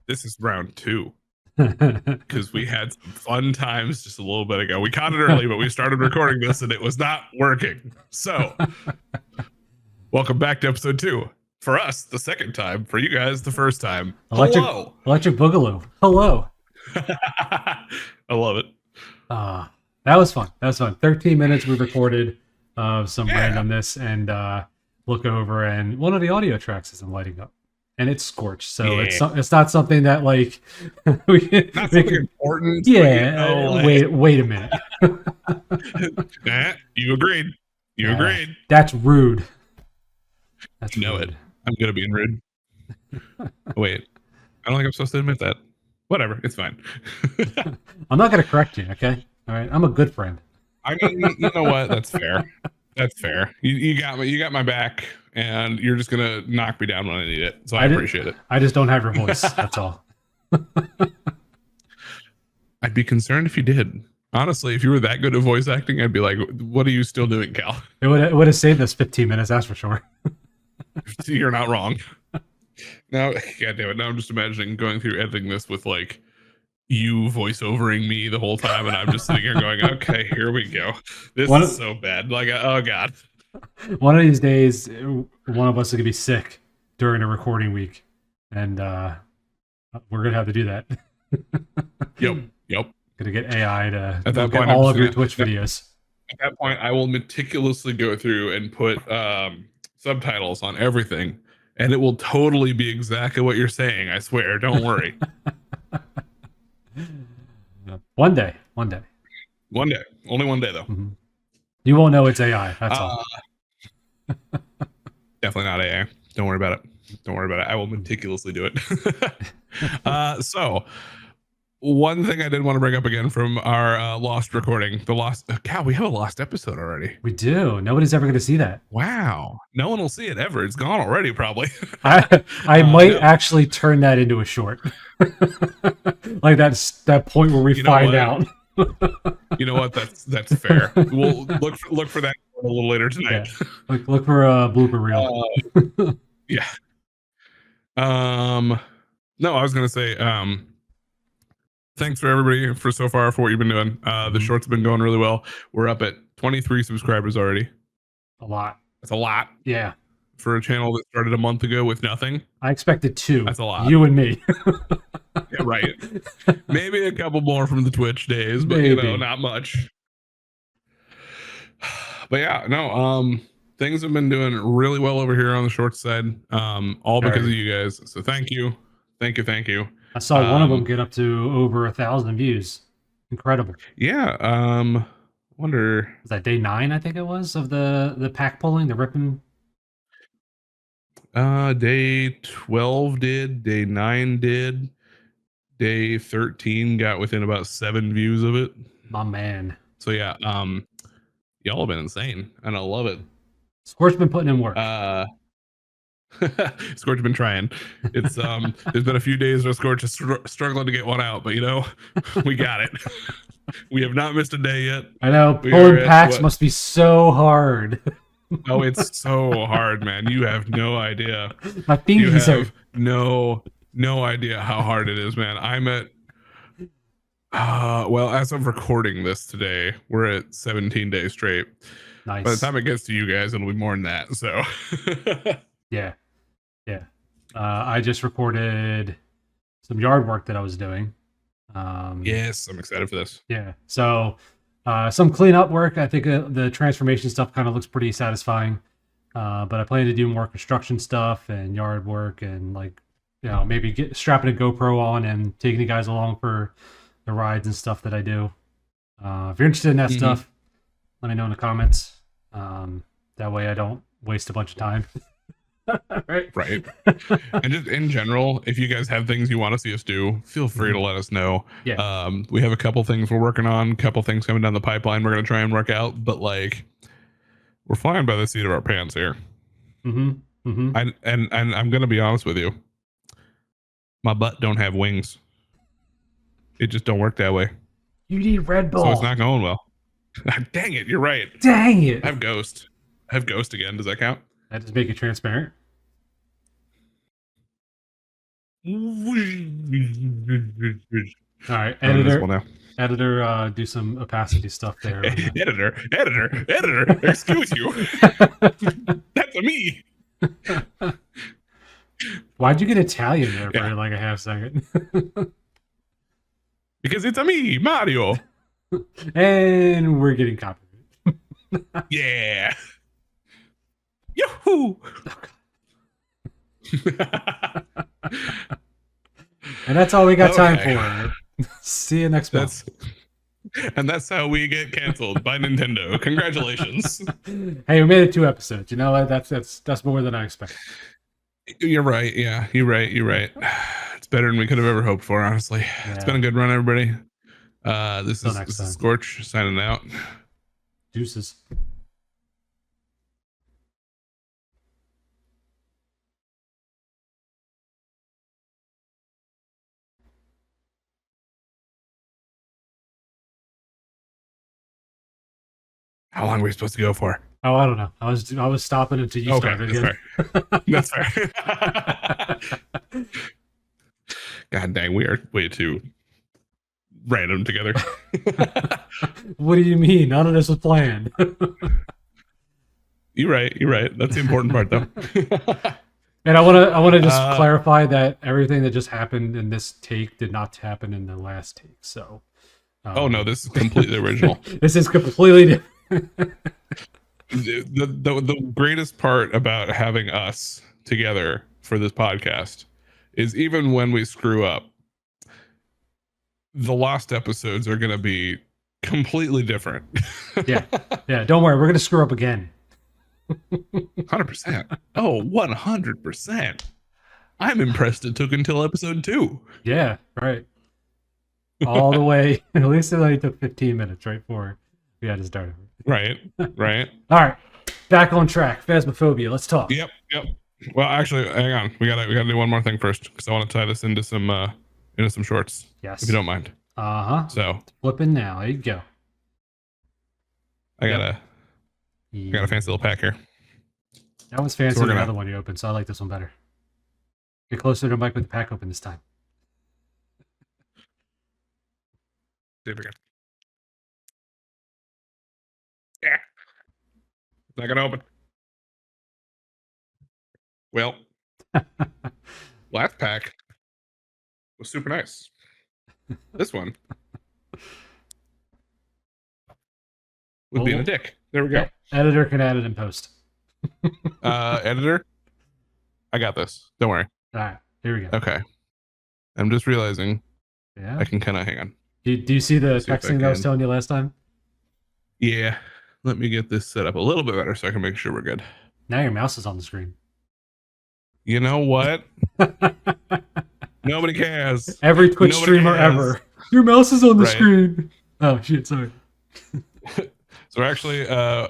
This is round 2 because we had some fun times just a little bit ago. We caught it early, but we started recording this and it was not working. So, welcome back to episode 2. For us, the second time. For you guys, the first time. Hello. Electric Boogaloo. Hello. I love it. That was fun. 13 minutes we recorded of some randomness and look over, and one of the audio tracks isn't lighting up. And it's scorched, so it's not something that like we not something important. Yeah, wait a minute. You agreed. You agreed. That's rude. That's rude. I'm gonna be rude. Wait, I don't think I'm supposed to admit that. Whatever, it's fine. I'm not gonna correct you. Okay, all right. I'm a good friend. I mean, you know what? That's fair. That's fair. You got me. You got my back. And you're just gonna knock me down when I need it, so I appreciate it. I just don't have your voice. That's all. I'd be concerned if you did. Honestly, if you were that good at voice acting, I'd be like, "What are you still doing, Cal?" It would have saved us 15 minutes. That's for sure. You're not wrong. Now, God damn it! Now I'm just imagining going through editing this with like you voiceovering me the whole time, and I'm just sitting here going, "Okay, here we go. This is so bad." Like, oh god. One of these days, one of us is going to be sick during a recording week, and we're going to have to do that. Yep. Going to get AI to at that look point, at all of your Twitch videos. At that point, I will meticulously go through and put subtitles on everything, and it will totally be exactly what you're saying. I swear. Don't worry. One day. One day. Only one day, though. Mm-hmm. You won't know it's AI. That's all. Definitely not AI. Don't worry about it. I will meticulously do it. So, one thing I did want to bring up again from our lost recording, cow, we have a lost episode already. We do. Nobody's ever going to see that. Wow. No one will see it ever. It's gone already, probably. I might actually turn that into a short. Like that point where we find out. You know what? That's fair. We'll look for that a little later tonight. Yeah. Look for a blooper reel. Yeah. No, I was gonna say thanks for everybody for so far for what you've been doing. The shorts have been going really well. We're up at 23 subscribers already. A lot. That's a lot. Yeah. For a channel that started a month ago with nothing. I expected 2. That's a lot. You and me. Yeah, right. Maybe a couple more from the Twitch days, but not much. But yeah, no, things have been doing really well over here on the short side. All because of you guys. So thank you. I saw one of them get up to over 1,000 views. Incredible. Yeah. Wonder. Was that day 9? I think it was of the pack pulling, the ripping. Day 12 did. Day 9 did. Day 13 got within about 7 views of it. My man. So yeah, y'all have been insane, and I love it. Scorch's been putting in work. Scorch has been trying. It's there's been a few days where Scorch is struggling to get one out, but we got it. We have not missed a day yet. I know pulling packs must be so hard. Oh, it's so hard, man. You have no idea. My fingers have no idea how hard it is, man. I'm at well, as of recording this today, we're at 17 days straight. Nice. By the time it gets to you guys, it'll be more than that. So yeah. I just recorded some yard work that I was doing. Yes, I'm excited for this. Yeah. So some cleanup work. I think the transformation stuff kind of looks pretty satisfying. But I plan to do more construction stuff and yard work, and maybe strapping a GoPro on and taking you guys along for the rides and stuff that I do. If you're interested in that stuff, let me know in the comments. That way I don't waste a bunch of time. Right. And just in general, if you guys have things you want to see us do, feel free to let us know. Yeah. We have a couple things we're working on, a couple things coming down the pipeline we're going to try and work out, but we're flying by the seat of our pants here. And I'm going to be honest with you. My butt don't have wings. It just don't work that way. You need Red Bull. So it's not going well. Dang it, you're right. Dang it. I have Ghost again. Does that count? That just make it transparent. All right, I'm invisible now. Editor, do some opacity stuff there. Editor, excuse you. That's me. Why'd you get Italian there for Yeah. like a half second? Because it's a me, Mario. And we're getting copyrighted. Yeah. Yahoo! And that's all we got time for. See you next month. And that's how we get canceled by Nintendo. Congratulations. Hey, we made it 2 episodes. You know what? That's more than I expected. You're right. Yeah, you're right. It's better than we could have ever hoped for, honestly. Yeah. It's been a good run, everybody. This is Scorch signing out. Deuces. How long are we supposed to go for? Oh, I don't know. I was stopping until you started again. That's fair. God dang, we are way too random together. What do you mean? None of this was planned. You're right. That's the important part, though. And I want to just clarify that everything that just happened in this take did not happen in the last take. So. Oh no, this is completely original. This is completely different. The greatest part about having us together for this podcast is even when we screw up, the lost episodes are going to be completely different. Yeah. Don't worry, we're going to screw up again. 100%. Oh, 100%. I'm impressed it took until episode 2. Yeah, right. All the way. At least it only took 15 minutes, right? Before we had to start. Right. All right. Back on track. Phasmophobia. Let's talk. Yep. Well, actually, hang on. We gotta do one more thing first because I want to tie this into some shorts. Yes. If you don't mind. So flipping now. There you go. I got a fancy little pack here. That was fancy than the other one you opened, so I like this one better. Get closer to the mic with the pack open this time. See if we can. Yeah. It's not gonna open. Well, last pack was super nice. This one was being a dick. There we go. Editor can add it in post. Editor, I got this. Don't worry. All right, here we go. Okay. I'm just realizing I can kind of hang on. Do you see the texting that I was telling you last time? Yeah. Let me get this set up a little bit better so I can make sure we're good. Now your mouse is on the screen. You know what? Nobody cares. Every Twitch streamer ever. Your mouse is on the screen. Oh, shit, sorry. So actually, I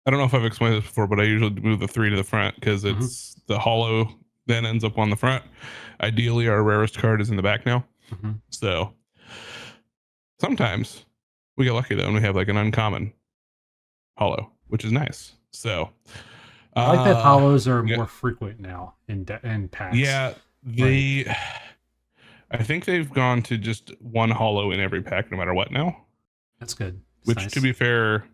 don't know if I've explained this before, but I usually move the 3 to the front because it's the hollow then ends up on the front. Ideally, our rarest card is in the back now. So sometimes we get lucky though, and we have like an uncommon hollow, which is nice. So I like that hollows are more frequent now in packs. Yeah, I think they've gone to just one hollow in every pack, no matter what now. That's good. Which, nice. To be fair,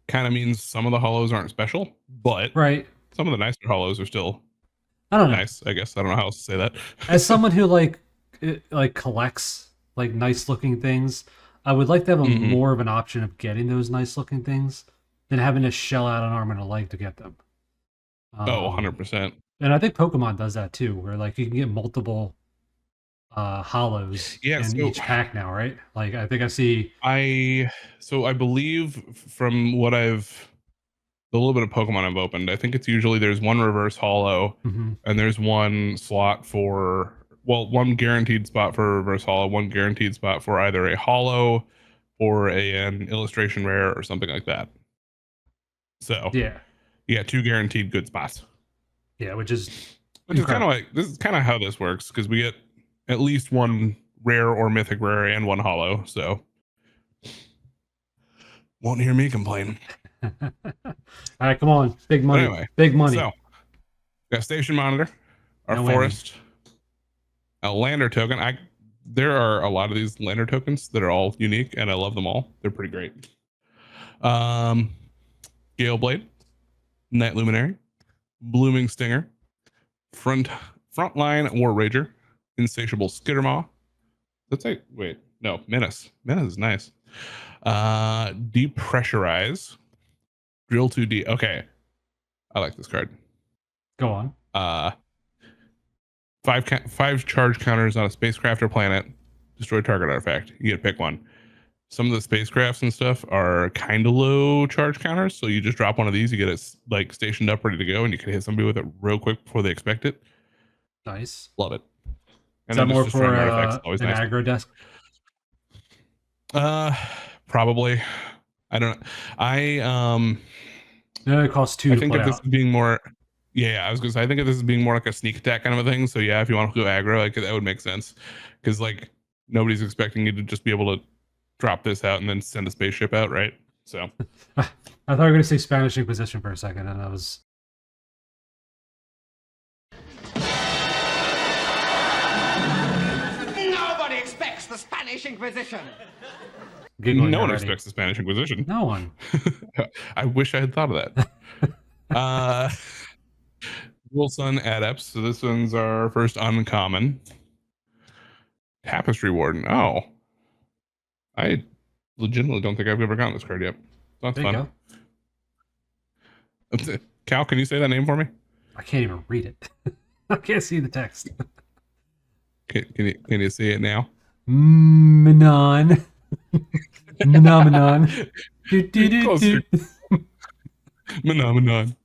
kind of means some of the hollows aren't special, but some of the nicer hollows are still nice. I guess I don't know how else to say that. As someone who like collects like nice looking things, I would like to have more of an option of getting those nice looking things than having to shell out an arm and a leg to get them. 100%. And I think Pokemon does that too, where like you can get multiple hollows in each pack now, right? Like I think I believe from what the little bit of Pokemon I've opened, I think it's usually there's one reverse hollow and there's one slot for one guaranteed spot for a reverse hollow, one guaranteed spot for either a hollow or an illustration rare or something like that. So yeah, 2 guaranteed good spots. Yeah, which is kind of like, this is kind of how this works because we get at least one rare or mythic rare and one hollow. So won't hear me complain. All right, come on, big money. Anyway, big money. So got Station Monitor, our forest, A lander token. There are a lot of these lander tokens that are all unique, and I love them all. They're pretty great. Gale Blade, Night Luminary, Blooming Stinger, Frontline War Rager, Insatiable Skittermaw. That's like, wait, no, Menace. Menace is nice. Depressurize, Drill 2D. Okay, I like this card. Go on. 5 charge counters on a spacecraft or planet. Destroy target artifact. You get to pick one. Some of the spacecrafts and stuff are kind of low charge counters, so you just drop one of these, you get it like stationed up, ready to go, and you can hit somebody with it real quick before they expect it. Nice. Love it. And is that more for an nice. Aggro desk? Probably. I don't know. It costs 2 I think if this is being more, yeah, I was gonna say, I think if this is being more like a sneak attack kind of a thing. So yeah, if you want to go aggro, like that would make sense, because like nobody's expecting you to just be able to drop this out and then send a spaceship out, right? So I thought you were gonna say Spanish Inquisition for a second, and I was. Nobody expects the Spanish Inquisition. No one expects the Spanish Inquisition. No one. I wish I had thought of that. Wilson Adepts. So this one's our first uncommon. Tapestry Warden. Oh. I legitimately don't think I've ever gotten this card yet. That's fun. Cal, can you say that name for me? I can't even read it. I can't see the text. Can you see it now? Menon. Menon. Menon.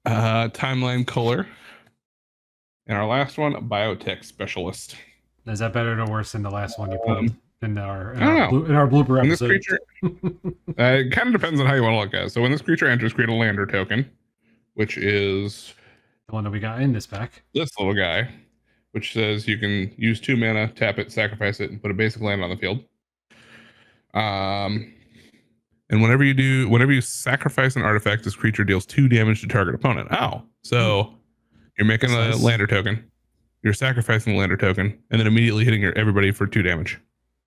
Timeline Color. And our last one, Biotech Specialist. Is that better or worse than the last one you pulled in our blooper episode? This creature, it kind of depends on how you want to look at it. So when this creature enters, create a lander token, which is the one that we got in this pack. This little guy, which says you can use 2 mana, tap it, sacrifice it, and put a basic land on the field. And whenever you sacrifice an artifact, this creature deals 2 damage to target opponent. Oh, so you're making a lander token. You're sacrificing the lander token, and then immediately hitting everybody for 2 damage.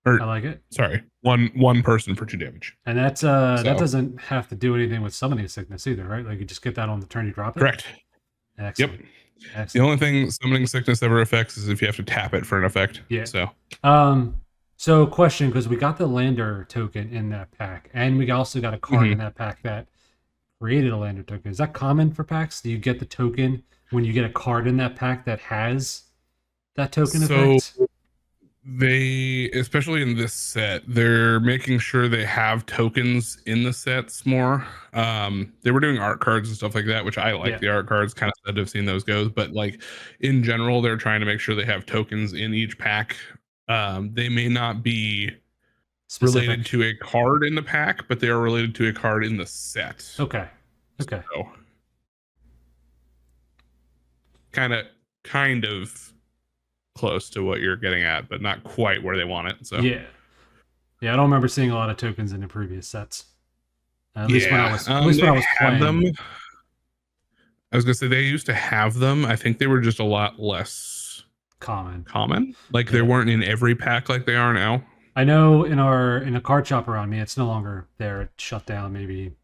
Or, I like it. Sorry, one person for 2 damage. And that's that doesn't have to do anything with summoning sickness either, right? Like you just get that on the turn you drop it. Correct. Excellent. Yep. Excellent. The only thing summoning sickness ever affects is if you have to tap it for an effect. Yeah. So. So question, because we got the lander token in that pack, and we also got a card in that pack that created a lander token. Is that common for packs? Do you get the token when you get a card in that pack that has that token effect? They, especially in this set, they're making sure they have tokens in the sets more. They were doing art cards and stuff like that, which I like. The art cards, kind of sad to have seen those go, but like in general, they're trying to make sure they have tokens in each pack. They may not be related to a card in the pack, but they are related to a card in the set. Okay. So, kind of close to what you're getting at, but not quite where they want it. So yeah, I don't remember seeing a lot of tokens in the previous sets. At least when I was playing them. I was gonna say they used to have them. I think they were just a lot less common. Like they weren't in every pack like they are now. I know in a card shop around me, it's no longer there. It shut down maybe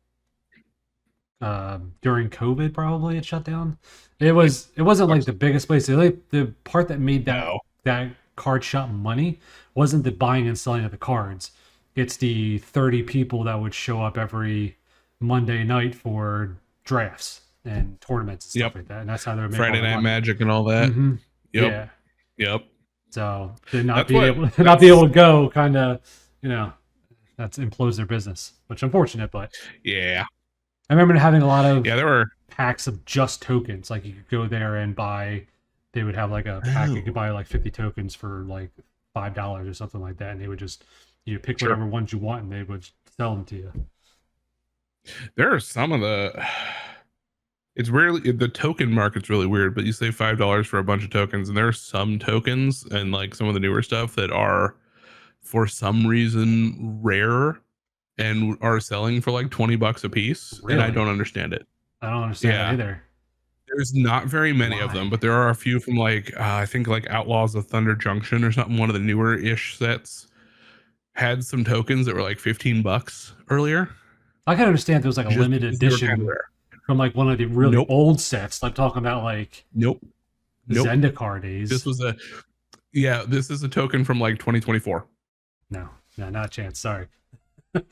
during COVID. Probably it shut down. It wasn't like the biggest place. The part that made that card shop money wasn't the buying and selling of the cards. It's the 30 people that would show up every Monday night for drafts and tournaments and stuff like that. And that's how they're making Friday Night Magic and all that. Mm-hmm. Yep. Yep. So to not be able to go kind of, that's implodes their business, which is unfortunate, but yeah. I remember having a lot of there were packs of just tokens. Like you could go there and buy, they would have like a pack, you could buy like 50 tokens for like $5 or something like that. And they would just, you pick whatever ones you want and they would sell them to you. There are some of it's rarely, the token market's really weird, but you say $5 for a bunch of tokens, and there are some tokens and like some of the newer stuff that are for some reason rare and are selling for like $20 a piece. Really? And I don't understand it. I don't understand that either. There's not very many of them, but there are a few from like I think like Outlaws of Thunder Junction or something. One of the newer ish sets had some tokens that were like $15 earlier. I can understand there was like a limited edition from like one of the really old sets. I'm talking about like Zendikar days. This was this is a token from like 2024. No, not a chance. Sorry.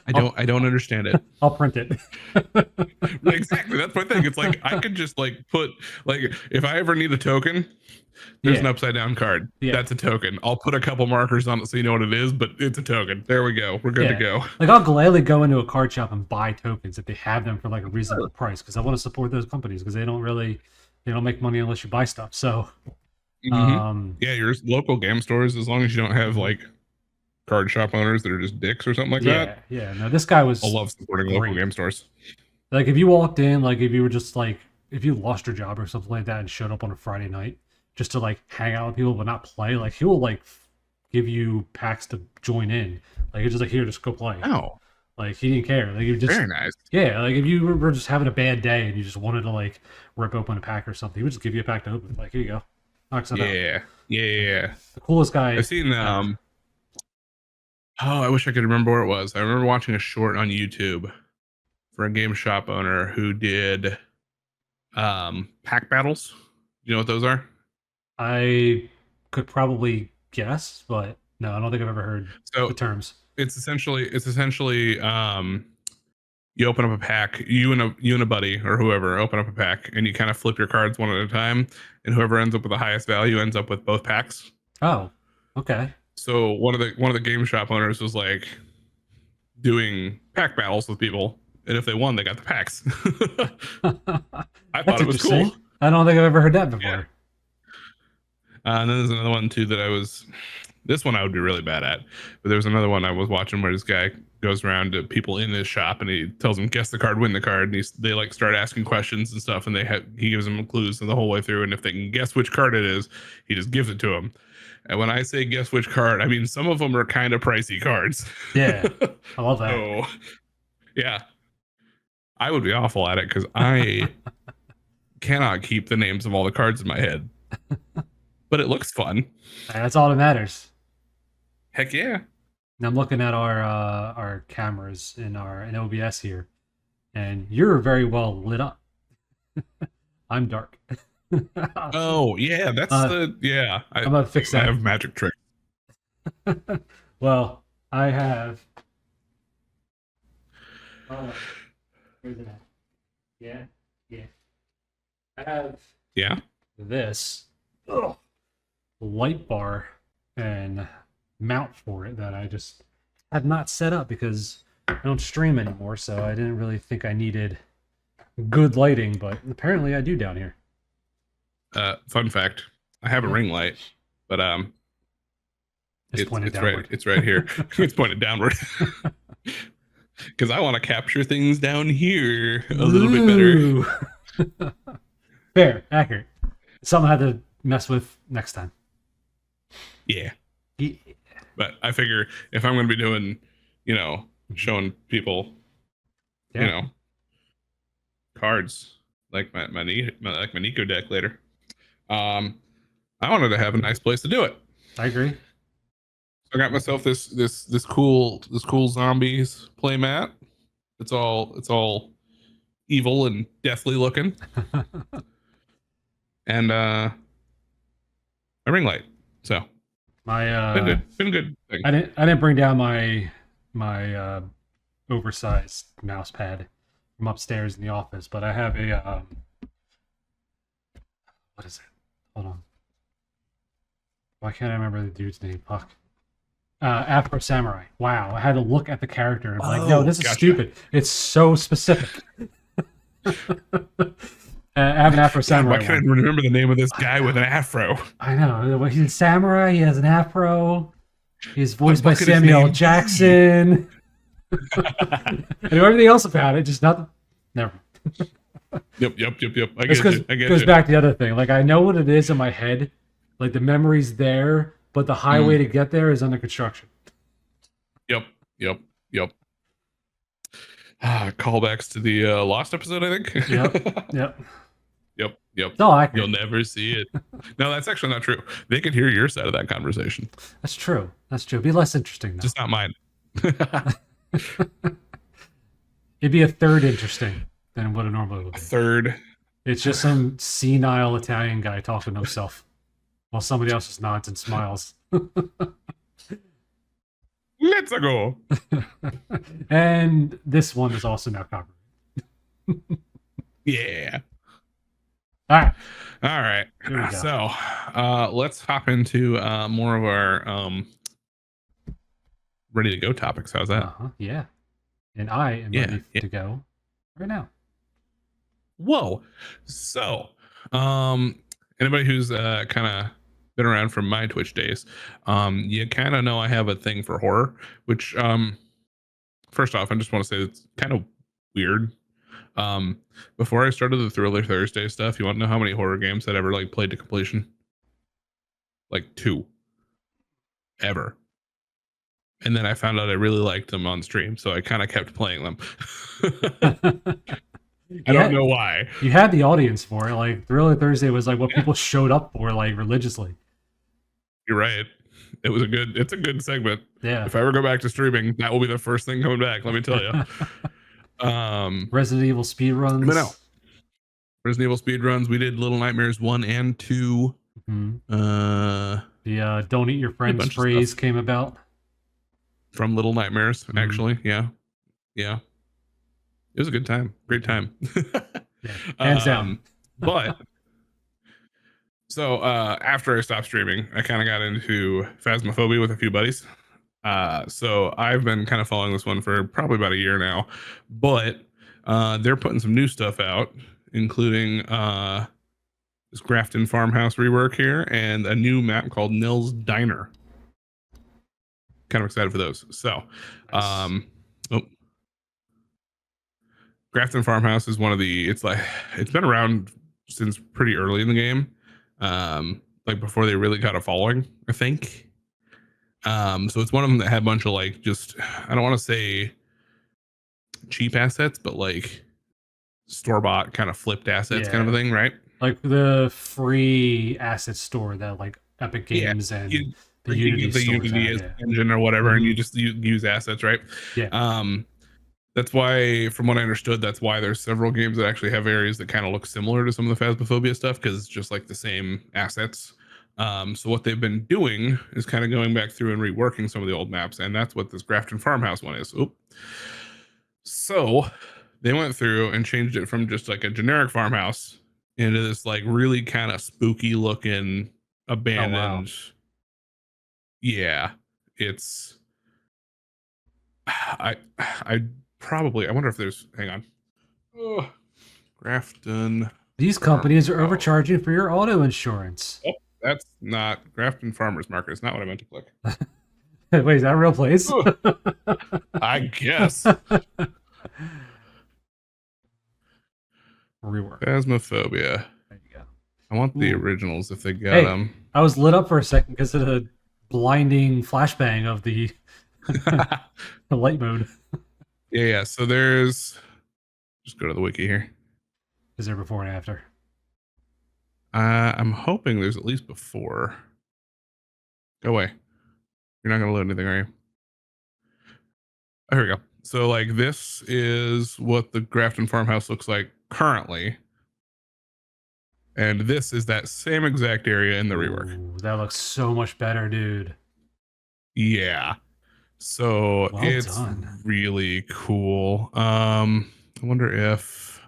I don't understand it. I'll print it. Exactly. That's my thing. It's like I could just like put like if I ever need a token, there's an upside down card. Yeah. That's a token. I'll put a couple markers on it so you know what it is, but it's a token. There we go. We're good to go. Like I'll gladly go into a card shop and buy tokens if they have them for like a reasonable price because I want to support those companies because they don't make money unless you buy stuff. So your local game stores, as long as you don't have like card shop owners that are just dicks or something like that. Yeah. No, this guy was. I love supporting local game stores. Like if you walked in, like if you were just like if you lost your job or something like that and showed up on a Friday night just to like hang out with people but not play, like he will like give you packs to join in. Like he's just like here, just go play. Oh. Like he didn't care. Like you just very nice. Yeah, like if you were just having a bad day and you just wanted to like rip open a pack or something, he would just give you a pack to open. Like here you go. Knocks it out. Yeah. The coolest guy. I've seen I wish I could remember where it was. I remember watching a short on YouTube for a game shop owner who did pack battles. Do you know what those are? I could probably guess, but no, I don't think I've ever heard the terms. It's essentially you open up a pack, you and a buddy or whoever open up a pack and you kind of flip your cards one at a time, and whoever ends up with the highest value ends up with both packs. Oh, okay. So one of the game shop owners was like doing pack battles with people, and if they won, they got the packs. I thought it was cool. I don't think I've ever heard that before. Yeah. And then there's another one too that this one I would be really bad at, but there was another one I was watching where this guy goes around to people in his shop and he tells them guess the card, win the card, and they like start asking questions and stuff, and he gives them clues the whole way through, and if they can guess which card it is, he just gives it to them. And when I say guess which card, I mean some of them are kind of pricey cards. Yeah, I love that. So, yeah, I would be awful at it because I cannot keep the names of all the cards in my head. But it looks fun. That's all that matters. Heck yeah. And I'm looking at our cameras in OBS here, and you're very well lit up. I'm dark. Oh yeah, that's I'm gonna fix that. I have magic tricks. Well, I have. Where's it at? Yeah. I have. Yeah. This light bar and mount for it that I just had not set up because I don't stream anymore, so I didn't really think I needed good lighting, but apparently I do down here. Fun fact, I have a ring light, but it's downward. It's right here. It's pointed downward. Because I want to capture things down here a little bit better. Fair, accurate. Something I had to mess with next time. Yeah. But I figure if I'm going to be doing, showing people, cards like my Nico deck later, I wanted to have a nice place to do it. I agree. So I got myself this cool zombies playmat. It's all evil and deathly looking. And a ring light. So my been good thing. I didn't bring down my oversized mouse pad from upstairs in the office, but I have a what is it? Hold on. Why can't I remember the dude's name? Fuck. Afro Samurai. Wow, I had to look at the character and be like, no, this is stupid. It's so specific. I have an Afro Samurai. Why can't I remember the name of this guy with an afro? I know. He's a samurai. He has an afro. He's voiced by Samuel Jackson. I know everything else about it, just not. Never. Yep. I get you. It goes back to the other thing. Like I know what it is in my head. Like the memory's there, but the highway to get there is under construction. Yep. Callbacks to the Lost episode, I think. Yep. Yep. It's all accurate. You'll never see it. No, that's actually not true. They could hear your side of that conversation. That's true. It'd be less interesting, though. Just not mine. It'd be a third interesting than what it normally would be. Third. It's just some senile Italian guy talking to himself while somebody else just nods and smiles. Let's go. And this one is also now copyrighted. Yeah. All right. So let's hop into more of our ready to go topics. How's that? Yeah. And I am ready to go right now. Whoa. So anybody who's kind of been around from my Twitch days, you kind of know I have a thing for horror, which first off, I just want to say it's kind of weird. Before I started the Thriller Thursday stuff, you want to know how many horror games I'd ever like played to completion? Like 2 ever. And then I found out I really liked them on stream, so I kind of kept playing them. I don't know why. You had the audience for it. Like Thriller Thursday was like what people showed up for, like religiously. You're right. It's a good segment. Yeah. If I ever go back to streaming, that will be the first thing coming back, let me tell you. Resident Evil speedruns. But no. Resident Evil speedruns. We did Little Nightmares 1 and 2. The don't eat your friends phrase came about. From Little Nightmares, actually. Yeah. It was a good time. Great time. Hands down. But so after I stopped streaming, I kind of got into Phasmophobia with a few buddies. So I've been kind of following this one for probably about a year now, but they're putting some new stuff out, including this Grafton Farmhouse rework here and a new map called Nils Diner. Kind of excited for those. So Grafton Farmhouse is one of the, it's been around since pretty early in the game, like before they really got a following, I think. So it's one of them that had a bunch of like, just, I don't want to say cheap assets, but like store-bought kind of flipped assets kind of a thing, right? Like the free asset store that like Epic Games and the Unity engine or whatever, and you just use assets, right? That's why, from what I understood, that's why there's several games that actually have areas that kind of look similar to some of the Phasmophobia stuff, because it's just like the same assets. So what they've been doing is kind of going back through and reworking some of the old maps, and that's what this Grafton Farmhouse one is. So they went through and changed it from just like a generic farmhouse into this like really kind of spooky looking abandoned. Yeah, it's I wonder if there's, hang on. Grafton. These companies are overcharging for your auto insurance. Oh, that's not Grafton Farmers Market. It's not what I meant to click. Wait, is that a real place? I guess. Rework. Phasmophobia. There you go. I want the originals if they got them. I was lit up for a second because of the blinding flashbang of the the light mode. Yeah. So there's, just go to the wiki here. Is there before and after? I'm hoping there's at least before. Go away. You're not going to load anything, are you? Oh, here we go. So like this is what the Grafton Farmhouse looks like currently. And this is that same exact area in the rework. Ooh, that looks so much better, dude. Yeah. So it's really cool. I wonder if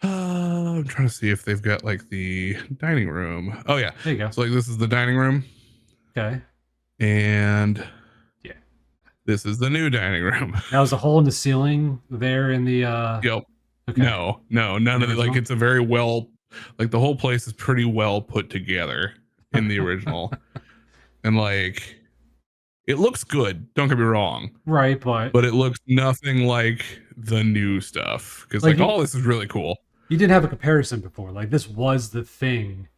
I'm trying to see if they've got like the dining room. Oh yeah. There you go. So like this is the dining room. Okay. And this is the new dining room. Now is a hole in the ceiling there in the Yep. Okay. No, none of it. Like it's a very well, like the whole place is pretty well put together in the original. And like it looks good, don't get me wrong. Right, but it looks nothing like the new stuff. Because like all this is really cool. You didn't have a comparison before. Like this was the thing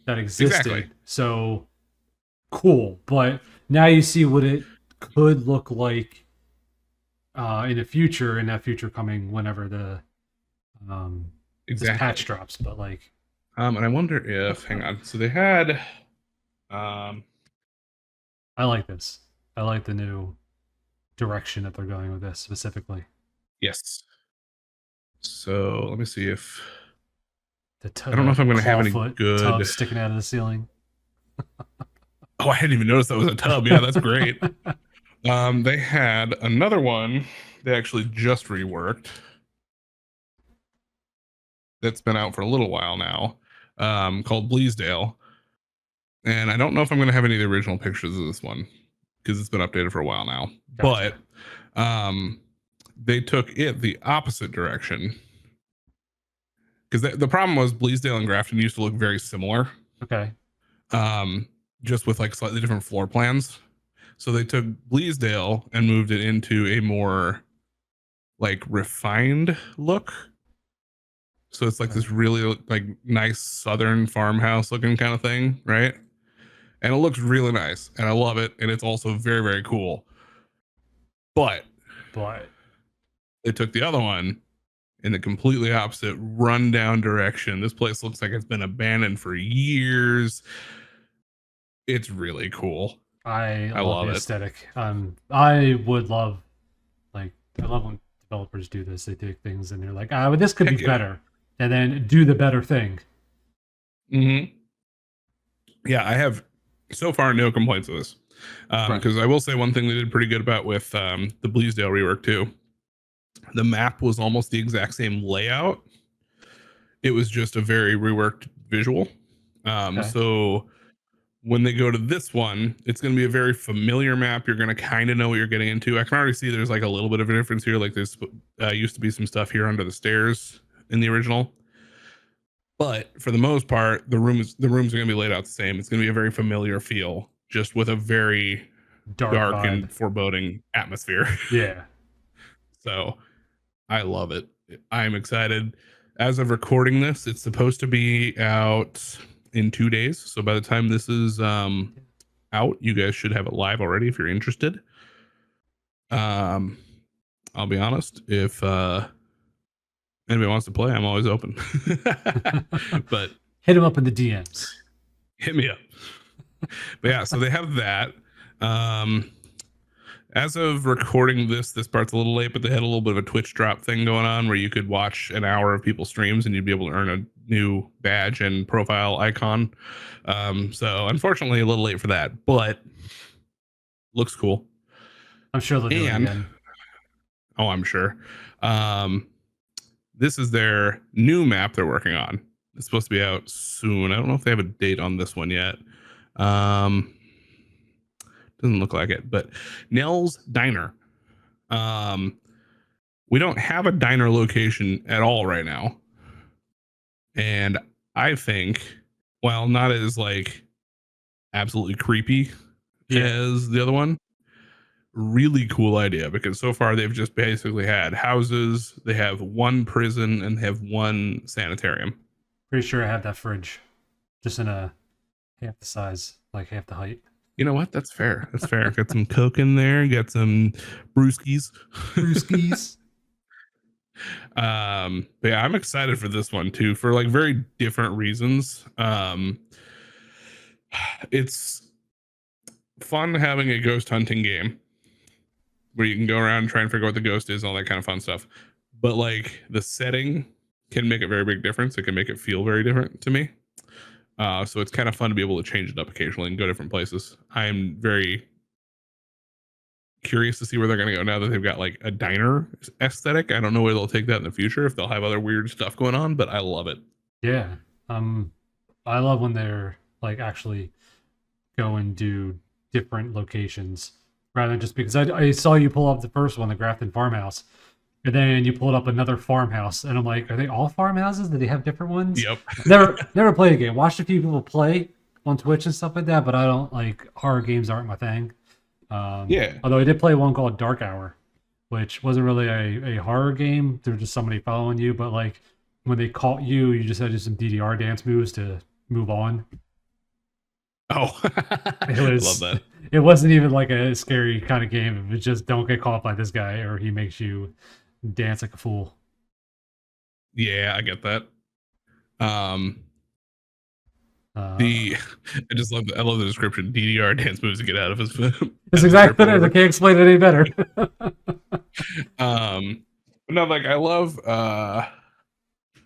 that existed. Exactly. So cool. But now you see what it could look like in the future, in that future coming whenever the Just patch drops, but like. And I wonder if, hang on. So they had, I like this. I like the new direction that they're going with this specifically. yes. So let me see if I don't know if I'm going to have any good tub sticking out of the ceiling. Oh, I didn't even notice that was a tub. Yeah, that's great. They had another one they actually just reworked that's been out for a little while now, called Bleasdale. And I don't know if I'm going to have any of the original pictures of this one because it's been updated for a while now. Gotcha. But they took it the opposite direction. Because the problem was Bleasdale and Grafton used to look very similar. Okay. Just with like slightly different floor plans. So they took Bleasdale and moved it into a more like refined look. So it's like this really like nice southern farmhouse looking kind of thing, right? And it looks really nice, and I love it, and it's also very, very cool. But they took the other one in the completely opposite rundown direction. This place looks like it's been abandoned for years. It's really cool. I love the aesthetic. I would love, like, I love when developers do this. They take things and they're like, well, this could be better, and then do the better thing. Mm-hmm. Yeah, I have so far no complaints with this. Because I will say one thing they did pretty good about with the Bleasdale rework too. The map was almost the exact same layout. It was just a very reworked visual. So when they go to this one, it's going to be a very familiar map. You're going to kind of know what you're getting into. I can already see there's like a little bit of a difference here. Like there's used to be some stuff here under the stairs in the original. But for the most part, the rooms are going to be laid out the same. It's going to be a very familiar feel, just with a very dark and foreboding atmosphere. Yeah. So I love it. I'm excited. As of recording this, it's supposed to be out in 2 days. So by the time this is out, you guys should have it live already if you're interested. I'll be honest, if anybody wants to play, I'm always open. But hit him up in the DMs. Hit me up. But yeah, so they have that. As of recording this part's a little late, but they had a little bit of a Twitch drop thing going on where you could watch an hour of people's streams and you'd be able to earn a new badge and profile icon. So unfortunately a little late for that, but looks cool. I'm sure they'll do it again. Oh, I'm sure. This is their new map they're working on. It's supposed to be out soon. I don't know if they have a date on this one yet. Doesn't look like it, but Nell's Diner. We don't have a diner location at all right now. And I think, while not as like absolutely creepy as the other one, really cool idea, because so far they've just basically had houses, they have one prison, and they have one sanitarium. Pretty sure I have that fridge just in a half the size, like half the height. You know what? That's fair. That's fair. Got some Coke in there. Got some brewskis. But yeah, I'm excited for this one too, for like very different reasons. It's fun having a ghost hunting game where you can go around and try and figure out what the ghost is and all that kind of fun stuff. But like the setting can make a very big difference. It can make it feel very different to me. So it's kind of fun to be able to change it up occasionally and go different places. I'm very curious to see where they're going to go now that they've got like a diner aesthetic. I don't know where they'll take that in the future, if they'll have other weird stuff going on, but I love it. Yeah. I love when they're like actually go and do different locations rather than just because I saw you pull up the first one, the Grafton farmhouse. And then you pulled up another farmhouse, and I'm like, are they all farmhouses? Do they have different ones? Yep. Never played a game. Watched a few people play on Twitch and stuff like that, but I don't like horror games. Aren't my thing. Although I did play one called Dark Hour, which wasn't really a horror game. There was just somebody following you, but like when they caught you, you just had to do some DDR dance moves to move on. Oh, it was, love that. It wasn't even like a scary kind of game. It was just don't get caught by this guy, or he makes you dance like a fool. Yeah, I get that. The I love the description. DDR dance moves to get out of his. It's exactly what it is. I can't explain it any better. But no, like I love.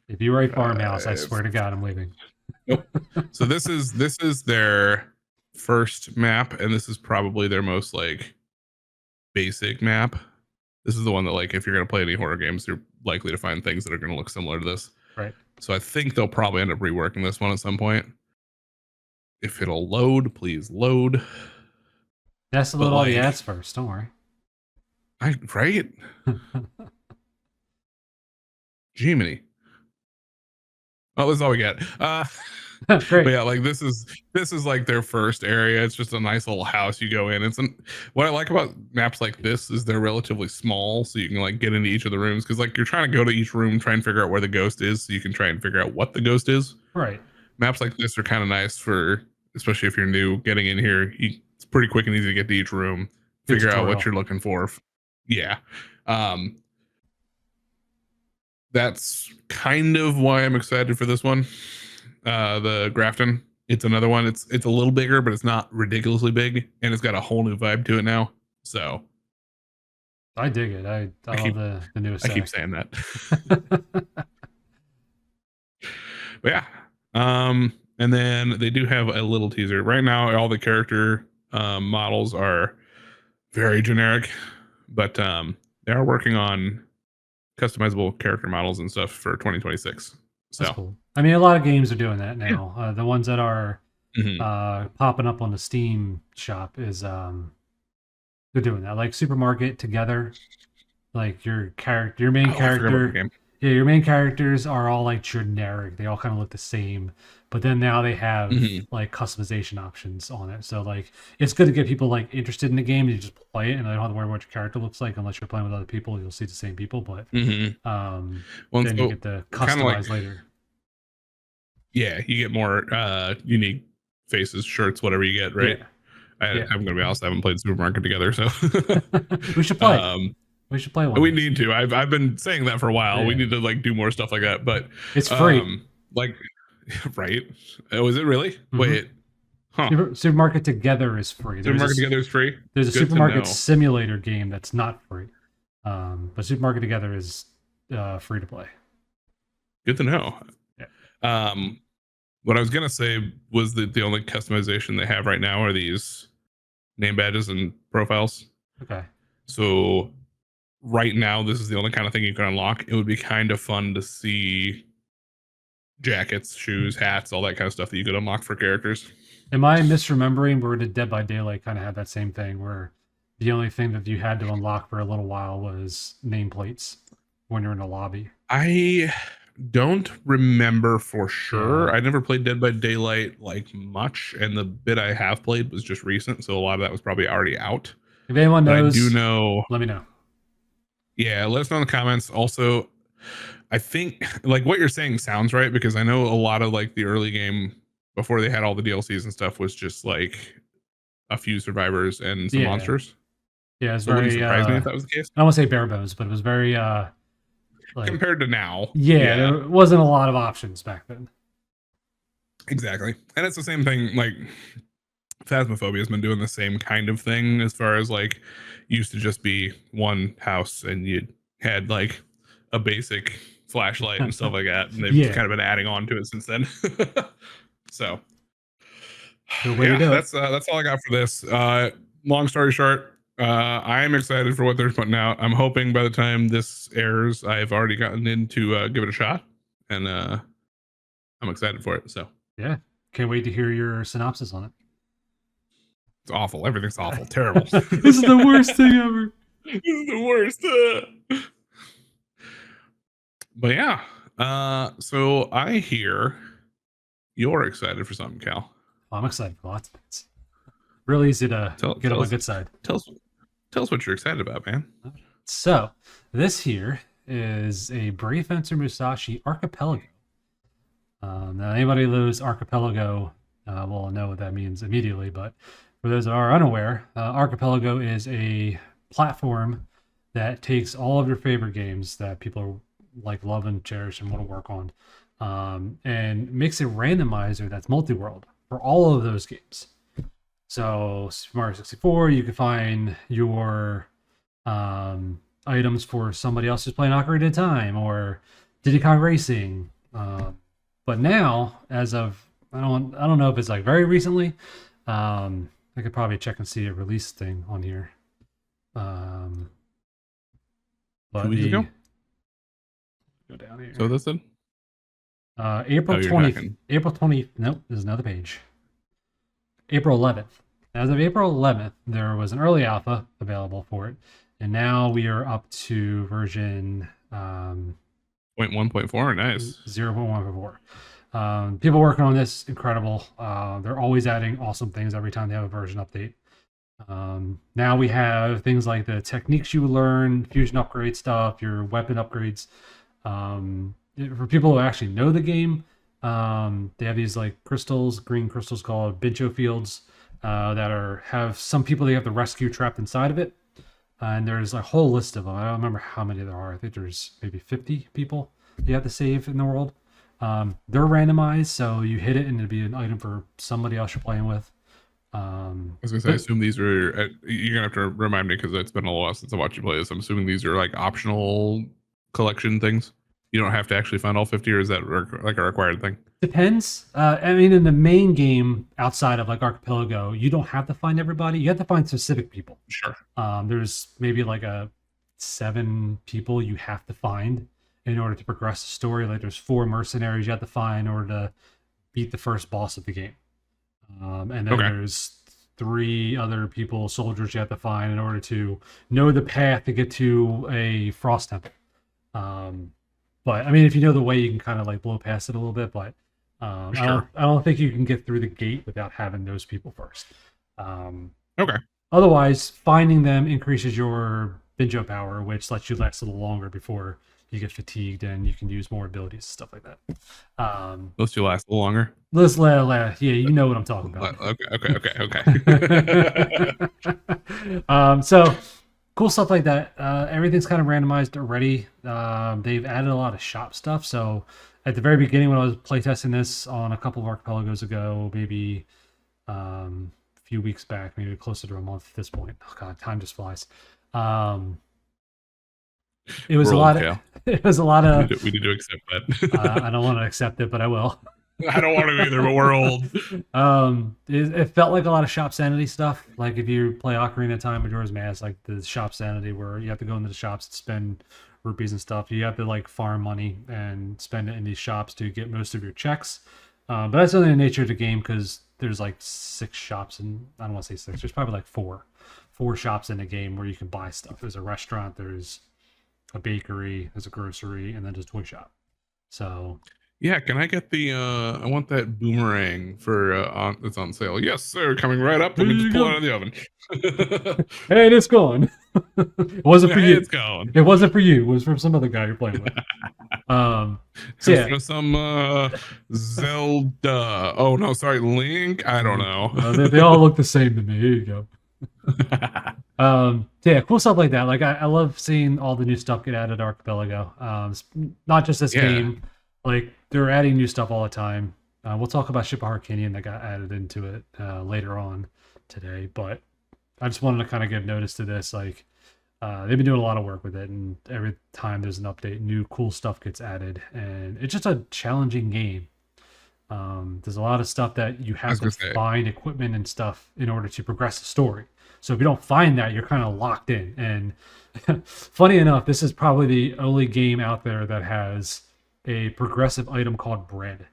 If you write farmhouse, I swear to God, I'm leaving. Nope. So this is their first map, and this is probably their most like basic map. This is the one that, like, if you're gonna play any horror games, you're likely to find things that are gonna look similar to this. Right. So I think they'll probably end up reworking this one at some point. If it'll load, please load. That's to load all the ads first. Don't worry. Right? Jiminy. Oh, this is all we got. Great. But yeah, like this is like their first area. It's just a nice little house you go in. What I like about maps like this is they're relatively small, so you can like get into each of the rooms, because like you're trying to go to each room, try and figure out where the ghost is, so you can try and figure out what the ghost is. Right. Maps like this are kind of nice for, especially if you're new, getting in here. It's pretty quick and easy to get to each room, figure out what you're looking for. Yeah. That's kind of why I'm excited for this one. The Grafton, it's another one. It's a little bigger, but it's not ridiculously big, and it's got a whole new vibe to it now. So I dig it. I love the newest. I keep saying that. But yeah. And then they do have a little teaser. Right now, all the character models are very generic, but they are working on customizable character models and stuff for 2026. So that's cool. I mean, a lot of games are doing that now. Yeah. The ones that are popping up on the Steam shop is they're doing that. Like Supermarket Together, like your main character. Yeah, your main characters are all like generic. They all kind of look the same, but then now they have like customization options on it. So like it's good to get people like interested in the game. You just play it, and they don't have to worry what your character looks like unless you're playing with other people. You'll see the same people, but then you get to customize later. Yeah, you get more unique faces, shirts, whatever you get, right? Yeah. I'm gonna be honest, I haven't played Supermarket Together, so we should play. We should play one. We need to. I've been saying that for a while. Yeah. We need to like do more stuff like that, but it's free. Like, right? Oh, is it really? Wait. Huh. Supermarket Together is free. Supermarket Together is free. There's a supermarket simulator game that's not free, but Supermarket Together is free to play. Good to know. Yeah. What I was gonna say was that the only customization they have right now are these name badges and profiles. Okay. So right now, this is the only kind of thing you can unlock. It would be kind of fun to see jackets, shoes, hats, all that kind of stuff that you could unlock for characters. Am I misremembering where did Dead by Daylight kind of have that same thing where the only thing that you had to unlock for a little while was nameplates when you're in a lobby? I don't remember for sure. Yeah. I never played Dead by Daylight like much, and the bit I have played was just recent, so a lot of that was probably already out. If anyone knows, I do know. Let me know. Yeah, let us know in the comments. Also, I think like what you're saying sounds right, because I know a lot of like the early game before they had all the DLCs and stuff was just like a few survivors and some monsters. Yeah, it's so very. It wouldn't surprise me if that was the case. I don't want to say bare bones, but it was very like, compared to now. Yeah, there wasn't a lot of options back then. Exactly, and it's the same thing. Like Phasmophobia has been doing the same kind of thing as far as like used to just be one house and you had like a basic flashlight and stuff like that, and they've kind of been adding on to it since then. So that's all I got for this. Long story short, I am excited for what they're putting out. I'm hoping by the time this airs, I've already gotten in to give it a shot, and I'm excited for it. So yeah, can't wait to hear your synopsis on it. It's awful. Everything's awful. Terrible. This is the worst thing ever. This is the worst. But yeah. So I hear you're excited for something, Cal. I'm excited for lots of things. Really easy to get on the good side. Tell us what you're excited about, man. So this here is a Brave Fencer Musashi Archipelago. Now anybody who knows Archipelago will know what that means immediately, but for those that are unaware, Archipelago is a platform that takes all of your favorite games that people like love and cherish and want to work on, and makes a randomizer that's multi-world for all of those games. So Super Mario 64, you can find your items for somebody else who's playing Ocarina of Time or Diddy Kong Racing. But now, as of I don't know if it's like very recently. I could probably check and see a release thing on here. But 2 weeks ago. Go down here. So this is April 20th. April 20th. Nope, there's another page. April 11th. As of April 11th, there was an early alpha available for it, and now we are up to version 0.1.4. Nice. 0.1.4. People working on this, incredible. They're always adding awesome things every time they have a version update. Now we have things like the techniques you learn, fusion upgrade stuff, your weapon upgrades. For people who actually know the game, they have these like crystals, green crystals called Bincho fields, that have some people they have to rescue trapped inside of it. And there's a whole list of them. I don't remember how many there are. I think there's maybe 50 people you have to save in the world. They're randomized, so you hit it and it'll be an item for somebody else you're playing with. I was gonna say, I assume these are. You're gonna have to remind me because it's been a while since I watched you play this. I'm assuming these are like optional collection things. You don't have to actually find all 50, or is that like a required thing? Depends. I mean, in the main game, outside of like Archipelago, you don't have to find everybody. You have to find specific people. Sure. There's maybe like 7 people you have to find in order to progress the story. Like there's 4 mercenaries you have to find in order to beat the first boss of the game. And then there's 3 other people, soldiers you have to find in order to know the path to get to a frost temple. But I mean, if you know the way, you can kind of like blow past it a little bit. But Sure. I don't think you can get through the gate without having those people first. Okay. Otherwise, finding them increases your Binjo power, which lets you last a little longer before you get fatigued, and you can use more abilities, stuff like that. Those 2 last a little longer. Yeah, you know what I'm talking about. Okay. So cool stuff like that. Everything's kind of randomized already. They've added a lot of shop stuff. So at the very beginning, when I was playtesting this on a couple of archipelagos ago, maybe a few weeks back, maybe closer to a month at this point. Oh God, time just flies. It was a lot of. We need to accept that. I don't want to accept it, but I will. I don't want to either, but we're old. It felt like a lot of shop sanity stuff. Like if you play Ocarina of Time, Majora's Mask, like the shop sanity where you have to go into the shops to spend rupees and stuff. You have to like farm money and spend it in these shops to get most of your checks. But that's only the nature of the game because there's like 6 shops, and I don't want to say 6. There's probably like 4 shops in the game where you can buy stuff. There's a restaurant, there's a bakery, there's a grocery, and then there's a toy shop. So yeah, can I get the I want that boomerang for it's on sale. Yes, sir, coming right up. Let me just pull it out of the oven. Hey, it's gone. It wasn't for you. It's gone. It wasn't for you. It was from some other guy you're playing with. So yeah. Some Zelda. Oh no, sorry, Link. I don't know. They all look the same to me. Here you go. So yeah, cool stuff like that. Like I love seeing all the new stuff get added to Archipelago. Not just this game. Like they're adding new stuff all the time. We'll talk about Ship of Harkinian that got added into it later on today. But I just wanted to kind of give notice to this. Like they've been doing a lot of work with it, and every time there's an update, new cool stuff gets added, and it's just a challenging game. There's a lot of stuff that you have to find equipment and stuff in order to progress the story. So if you don't find that, you're kind of locked in. And funny enough, this is probably the only game out there that has a progressive item called bread.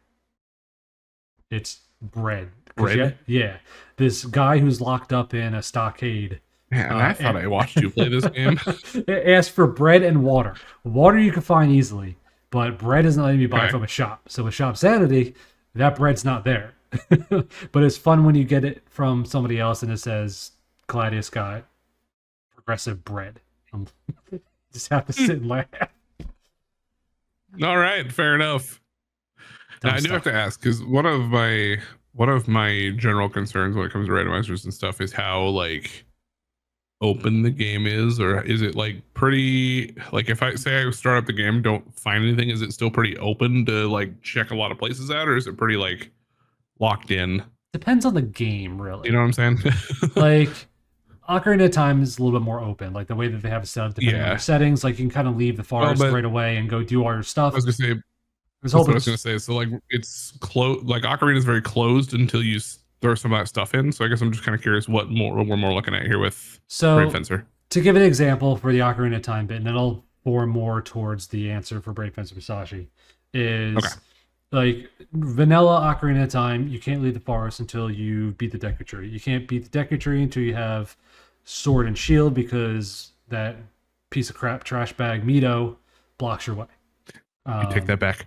It's bread. Bread? Yeah. This guy who's locked up in a stockade. Man, I thought I watched you play this game. It asks for bread and water. Water you can find easily, but bread isn't letting you buy from a shop. So with Shop Sanity, that bread's not there. But it's fun when you get it from somebody else and it says, Gladius got progressive bread. Just have to sit and laugh. All right, fair enough. Now, I do have to ask, because one of my general concerns when it comes to randomizers and stuff is how like open the game is, or is it like pretty, like if I say I start up the game, don't find anything, is it still pretty open to like check a lot of places out, or is it pretty like locked in? Depends on the game, really. You know what I'm saying? Like Ocarina of Time is a little bit more open, like the way that they have it set up depending on Yeah. your settings. Like you can kind of leave the forest but right away and go do all your stuff. I was gonna say, There's that's what I was gonna say. So like it's closed, like Ocarina is very closed until you throw some of that stuff in. So I guess I'm just kind of curious what we're more looking at here with Brave Fencer. To give an example for the Ocarina of Time bit, and it'll form more towards the answer for Brave Fencer Musashi, is like vanilla Ocarina of Time, you can't leave the forest until you beat the Deku Tree. You can't beat the Deku Tree until you have Sword and Shield, because that piece of crap trash bag Mito blocks your way. You take that back.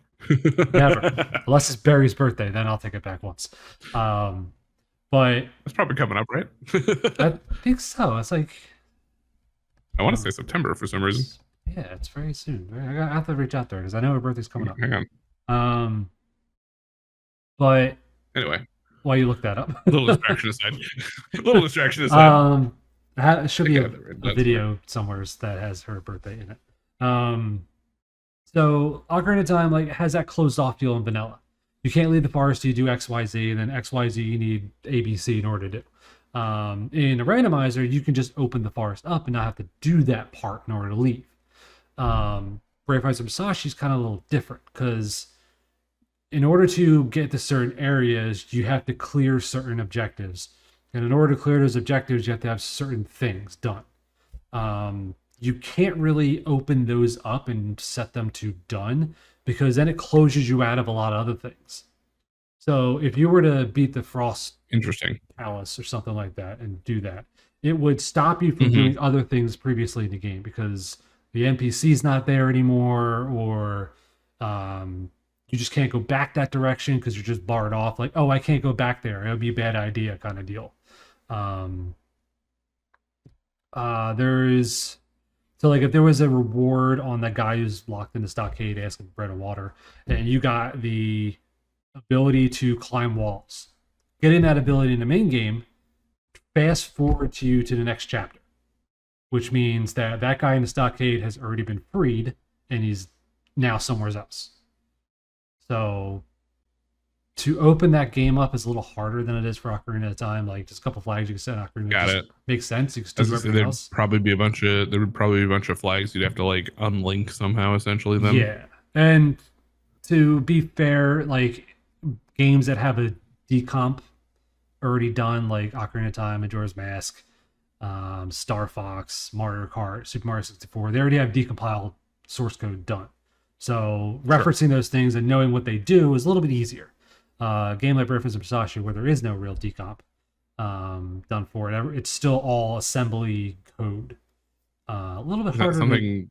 Never. Unless it's Barry's birthday, then I'll take it back once. But it's probably coming up, right? I think so. It's like, I want to say September for some reason. Yeah, it's very soon. I have to reach out there because I know her birthday's coming up. Hang on. But anyway, while you look that up, little distraction aside. It should be a video somewhere that has her birthday in it. So Ocarina of Time like has that closed off feel in vanilla. You can't leave the forest. You do XYZ, and then XYZ you need ABC in order to do. In a randomizer, you can just open the forest up and not have to do that part in order to leave. Brave Fencer Musashi is kind of a little different because in order to get to certain areas, you have to clear certain objectives. And in order to clear those objectives, you have to have certain things done. You can't really open those up and set them to done because then it closes you out of a lot of other things. So if you were to beat the Frost Palace or something like that and do that, it would stop you from doing other things previously in the game because the NPC's not there anymore, or you just can't go back that direction because you're just barred off. Like, oh, I can't go back there. It would be a bad idea kind of deal. So like if there was a reward on that guy who's locked in the stockade asking for bread and water, and you got the ability to climb walls, getting that ability in the main game fast forward to you to the next chapter, which means that that guy in the stockade has already been freed and he's now somewhere else. So to open that game up is a little harder than it is for Ocarina of Time. Like just a couple flags you can set in Ocarina. Got it. Makes sense. You can still do everything else. There would probably be a bunch of flags you'd have to like unlink somehow essentially then. Yeah. And to be fair, like games that have a decomp already done, like Ocarina of Time, Majora's Mask, Star Fox, Mario Kart, Super Mario 64, they already have decompiled source code done. So referencing those things and knowing what they do is a little bit easier. Game like Brave Fencer Musashi, where there is no real decomp done for it, it's still all assembly code. A little bit harder to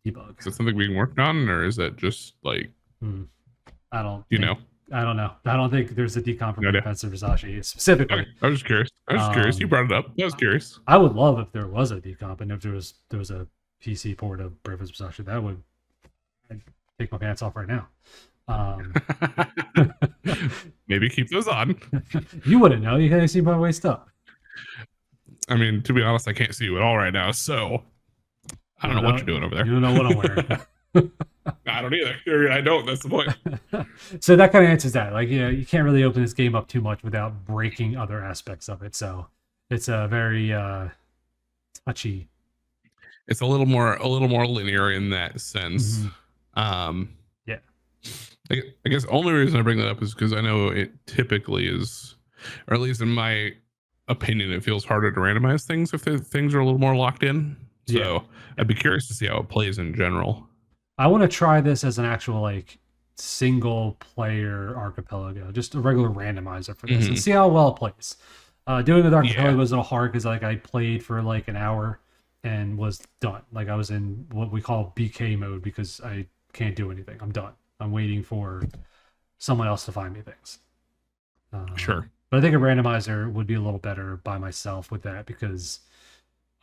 debug. Is it something being worked on, or is that just like I don't know. I don't think there's a decomp for Brave Fencer Musashi specifically. Okay. I was just curious. You brought it up. I was curious. I would love if there was a decomp, and if there was a PC port of Brave Fencer Musashi, I'd take my pants off right now. Maybe keep those on. You wouldn't know. You can't see my waist up. I mean, to be honest, I can't see you at all right now, so I don't know what you're doing over there. You don't know what I'm wearing. I don't either. I don't. That's the point. So that kind of answers that. Like, you can't really open this game up too much without breaking other aspects of it. So it's a very touchy. It's a little more linear in that sense. Yeah. I guess the only reason I bring that up is because I know it typically is, or at least in my opinion, it feels harder to randomize things if the things are a little more locked in. So I'd be curious to see how it plays in general. I want to try this as an actual like single player Archipelago, just a regular randomizer for this, and see how well it plays. Doing with Archipelago was a little hard because like I played for like an hour and was done. Like I was in what we call BK mode because I can't do anything. I'm done. I'm waiting for someone else to find me things. Sure. But I think a randomizer would be a little better by myself with that because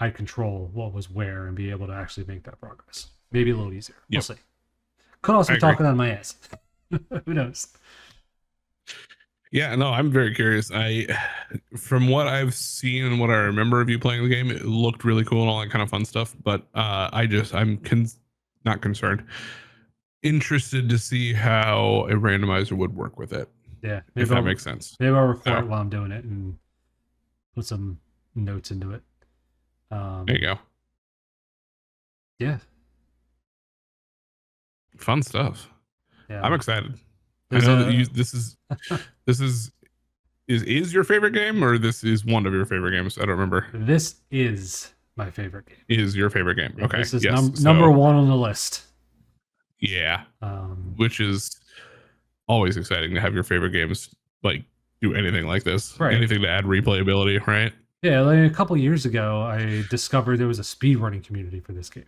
I control what was where and be able to actually make that progress. Maybe a little easier. We'll see. Could also be talking on my ass. Who knows? Yeah, no, I'm very curious. From what I've seen and what I remember of you playing the game, it looked really cool and all that kind of fun stuff. But not concerned, interested to see how a randomizer would work with it. Yeah, if that makes sense. Maybe I'll record it while I'm doing it and put some notes into it. There you go. Yeah, fun stuff. Yeah, I'm excited. I know that this is your favorite game, or this is one of your favorite games? I don't remember. This is my favorite game. Is your favorite game? Yeah, okay. This is number one on the list. Yeah. Which is always exciting to have your favorite games like do anything like this. Right. Anything to add replayability, right? Yeah, like a couple years ago, I discovered there was a speedrunning community for this game.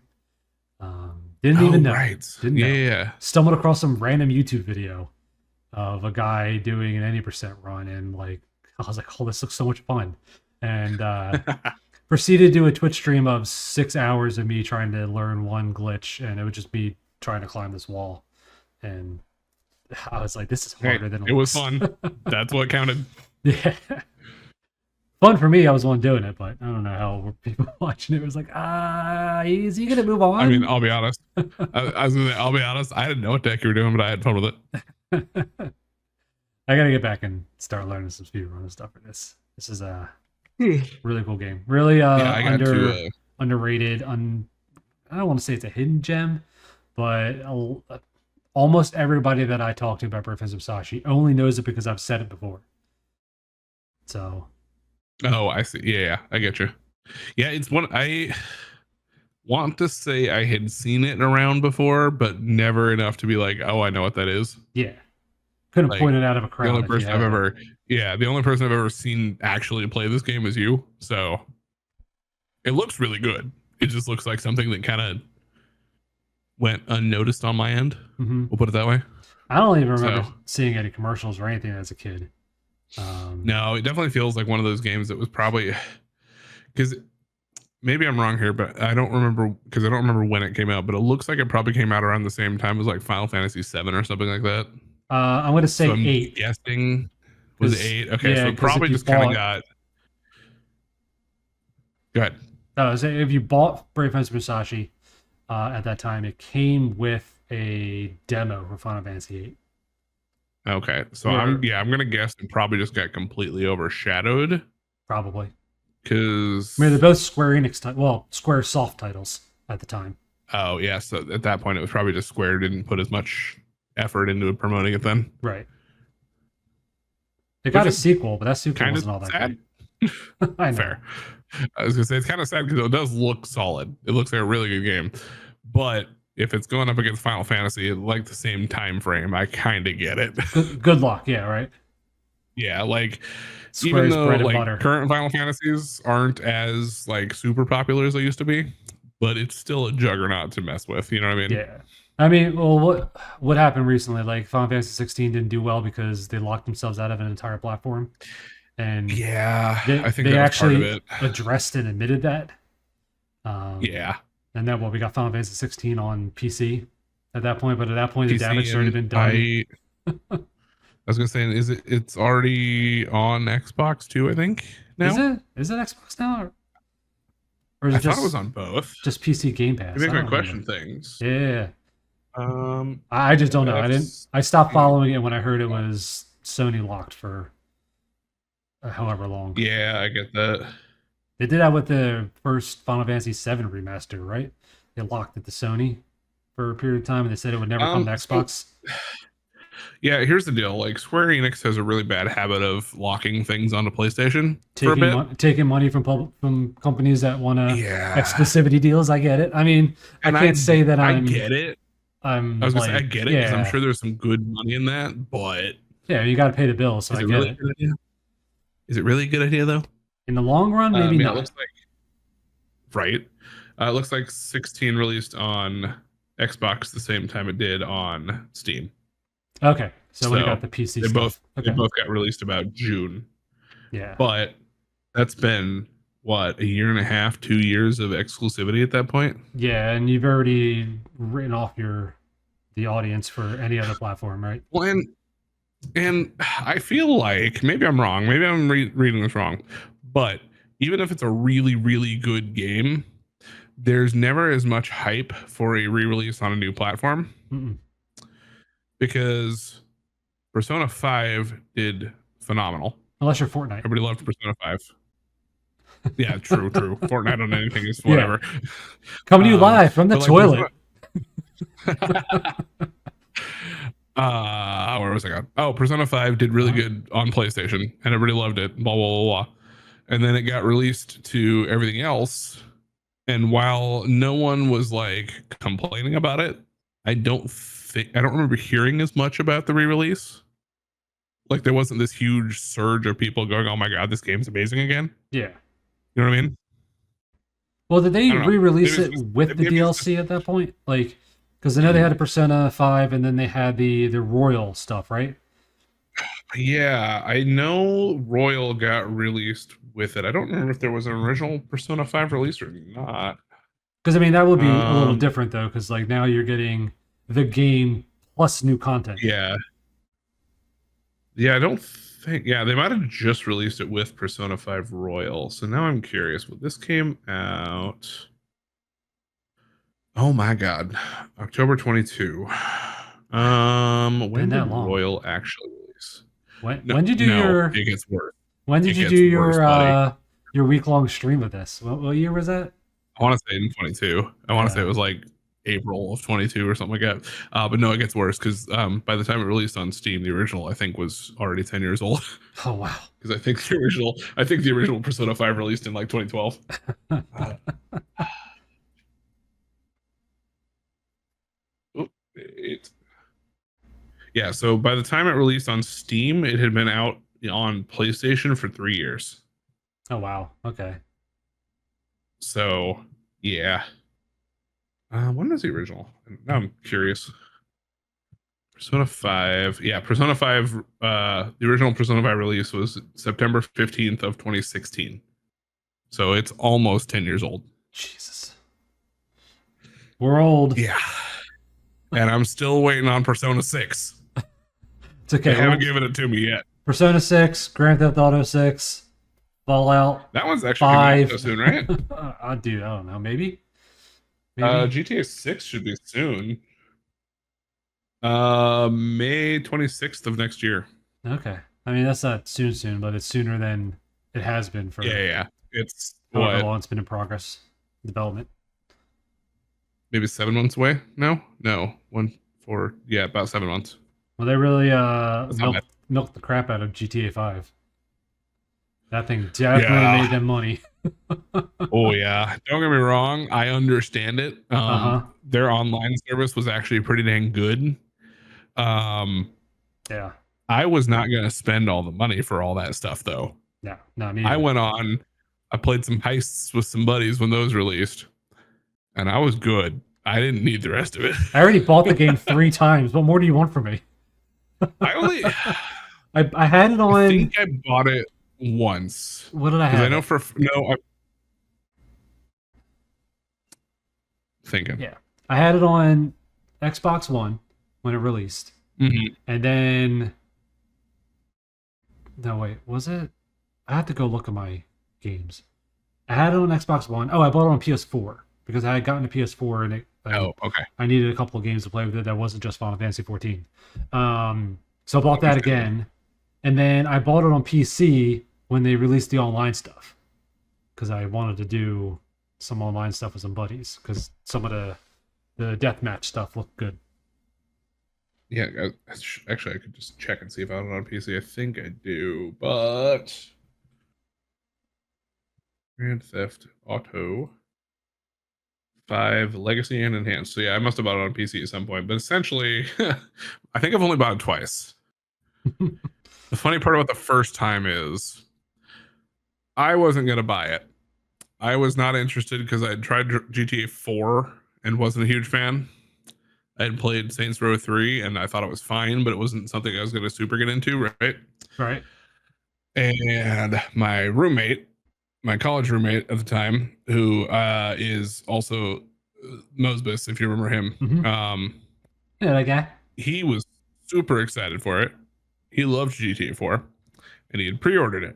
Didn't even know. Right. Didn't know. Yeah. Stumbled across some random YouTube video of a guy doing an 80% run, and like I was like, oh, this looks so much fun. And proceeded to do a Twitch stream of 6 hours of me trying to learn one glitch, and it would just be trying to climb this wall. And I was like, this is harder than it was fun. That's what counted. Yeah. Fun for me. I was the one doing it, but I don't know how people watching it was like, is he gonna move on? I mean, I'll be honest. I'll be honest. I didn't know what the heck you were doing, but I had fun with it. I gotta get back and start learning some speedrun and stuff for this. This is a really cool game. Really underrated. I don't want to say it's a hidden gem, but almost everybody that I talk to about Burnin Time Musashi only knows it because I've said it before. So. Oh, I see. Yeah, I get you. Yeah, it's one I want to say I had seen it around before, but never enough to be like, oh, I know what that is. Yeah. Couldn't point it out of a crowd. The only person I've ever seen actually play this game is you. So it looks really good. It just looks like something that kind of went unnoticed on my end. Mm-hmm. We'll put it that way. I don't even remember seeing any commercials or anything as a kid. No, it definitely feels like one of those games that was probably, because maybe I'm wrong here, but I don't remember when it came out, but it looks like it probably came out around the same time as like Final Fantasy 7 or something like that. I'm going to say 8. Guessing was it 8? Okay, so it probably just kind of got. Go ahead. If you bought Burnin Time Musashi at that time, it came with a demo for Final Fantasy 8. Okay, so I'm gonna guess it probably just got completely overshadowed. Probably, because they're both Square Enix, Square Soft titles at the time. Oh yeah, so at that point it was probably just Square didn't put as much effort into promoting it then. Right. It got a sequel, but that sequel wasn't all that sad. Great. I know. Fair. I was gonna say it's kind of sad because it does look solid. It looks like a really good game, but if it's going up against Final Fantasy at like the same time frame, I kind of get it. Good luck, yeah, right? Yeah, like Square's even though bread and like butter. Current Final Fantasies aren't as like super popular as they used to be, but it's still a juggernaut to mess with. You know what I mean? Yeah. I mean, well, what happened recently? Like Final Fantasy 16 didn't do well because they locked themselves out of an entire platform, and yeah, I think they actually addressed and admitted that. Yeah. And then we got Final Fantasy 16 on PC at that point, but at that point the damage had already been done. I was gonna say, it's already on Xbox too, I think. Now is it Xbox now? Or is it I thought it was on both. Just PC Game Pass. I think I question things. Yeah. I just don't know. I stopped following it when I heard it was Sony locked for however long. Yeah, I get that. They did that with the first Final Fantasy VII remaster, right? They locked it to Sony for a period of time, and they said it would never come to Xbox. Yeah, here's the deal. Like, Square Enix has a really bad habit of locking things onto PlayStation for a bit. Taking money from companies that want exclusivity deals. I get it. I mean, I can't say that I get it. I was gonna say I get it because I'm sure there's some good money in that, but yeah, you got to pay the bills. So I get it. Is it really a good idea though? In the long run, maybe not. It looks like, it looks like 16 released on Xbox the same time it did on Steam. Okay, so when you got the PC they stuff. They both got released about June. Yeah. But that's been, what, a year and a half, 2 years of exclusivity at that point? Yeah, and you've already written off the audience for any other platform, right? Well, And I feel like maybe I'm wrong. Maybe I'm reading this wrong. But even if it's a really, really good game, there's never as much hype for a re-release on a new platform. Mm-mm. Because Persona 5 did phenomenal. Unless you're Fortnite. Everybody loved Persona 5. Yeah, true. Fortnite on anything is whatever. Yeah. Coming to you live from the toilet. Where was I going? Oh, Persona 5 did really good on PlayStation and everybody loved it. Blah, blah, blah, blah. And then it got released to everything else. And while no one was like complaining about it, I don't remember hearing as much about the re-release. Like there wasn't this huge surge of people going, "Oh my god, this game's amazing again." Yeah. You know what I mean? Well, did they re-release it with the DLC at that point? Like, because I know they had a Persona 5 and then they had the Royal stuff, right? Yeah, I know Royal got released with it. I don't remember if there was an original Persona 5 release or not. Because I mean, that would be a little different though, because like now you're getting the game plus new content. Yeah. Yeah, I don't think. Yeah, they might have just released it with Persona 5 Royal. So now I'm curious. Well, this came out. Oh my god, October 22. When did Royal actually release? When did you do your? It gets worse. When did you do your week-long stream of this? What year was that? I want to say in 22. I want to say it was like April of 22 or something like that. But no, it gets worse because by the time it released on Steam, the original I think was already 10 years old. Oh wow! Because I think the original Persona 5 released in like 2012. Yeah, so by the time it released on Steam, it had been out on PlayStation for 3 years. Oh wow! Okay. So yeah. When was the original? Now I'm curious. Persona 5. Yeah, Persona 5, the original Persona 5 release was September 15th of 2016. So it's almost 10 years old. Jesus. We're old. Yeah. And I'm still waiting on Persona 6. It's okay. They haven't given it to me yet. Persona 6, Grand Theft Auto 6, Fallout. That one's actually 5. so soon, right? Dude, I don't know. Maybe? GTA 6 should be soon. May 26th of next year. Okay. I mean, that's not soon, but it's sooner than it has been for. Yeah. It's however long it's been in progress, development. Maybe 7 months away? No, about 7 months. Well, they really milked the crap out of GTA 5. That thing definitely made them money. Oh yeah, don't get me wrong. I understand it. Their online service was actually pretty dang good. Yeah. I was not going to spend all the money for all that stuff though. No, not me. I played some heists with some buddies when those released, and I was good. I didn't need the rest of it. I already bought the game 3 times. What more do you want from me? I had it on. I think I bought it once. What did I have? I know thinking. Yeah, I had it on Xbox One when it released, and then no wait, was it? I have to go look at my games. I had it on Xbox One. Oh, I bought it on PS4 because I had gotten a PS4 and okay. I needed a couple of games to play with it that wasn't just Final Fantasy 14. So I bought that again, and then I bought it on PC when they released the online stuff because I wanted to do some online stuff with some buddies because some of the deathmatch stuff looked good. Yeah, actually, I could just check and see if I have it on PC. I think I do, but Grand Theft Auto 5 Legacy and Enhanced. So yeah, I must have bought it on PC at some point. But essentially, I think I've only bought it twice. The funny part about the first time is I wasn't going to buy it. I was not interested because I had tried GTA 4 and wasn't a huge fan. I had played Saints Row 3 and I thought it was fine, but it wasn't something I was going to super get into, right? Right. And my college roommate at the time, who is also Mosbus, if you remember him. Yeah, that guy. He was super excited for it. He loved GTA 4 and he had pre-ordered it.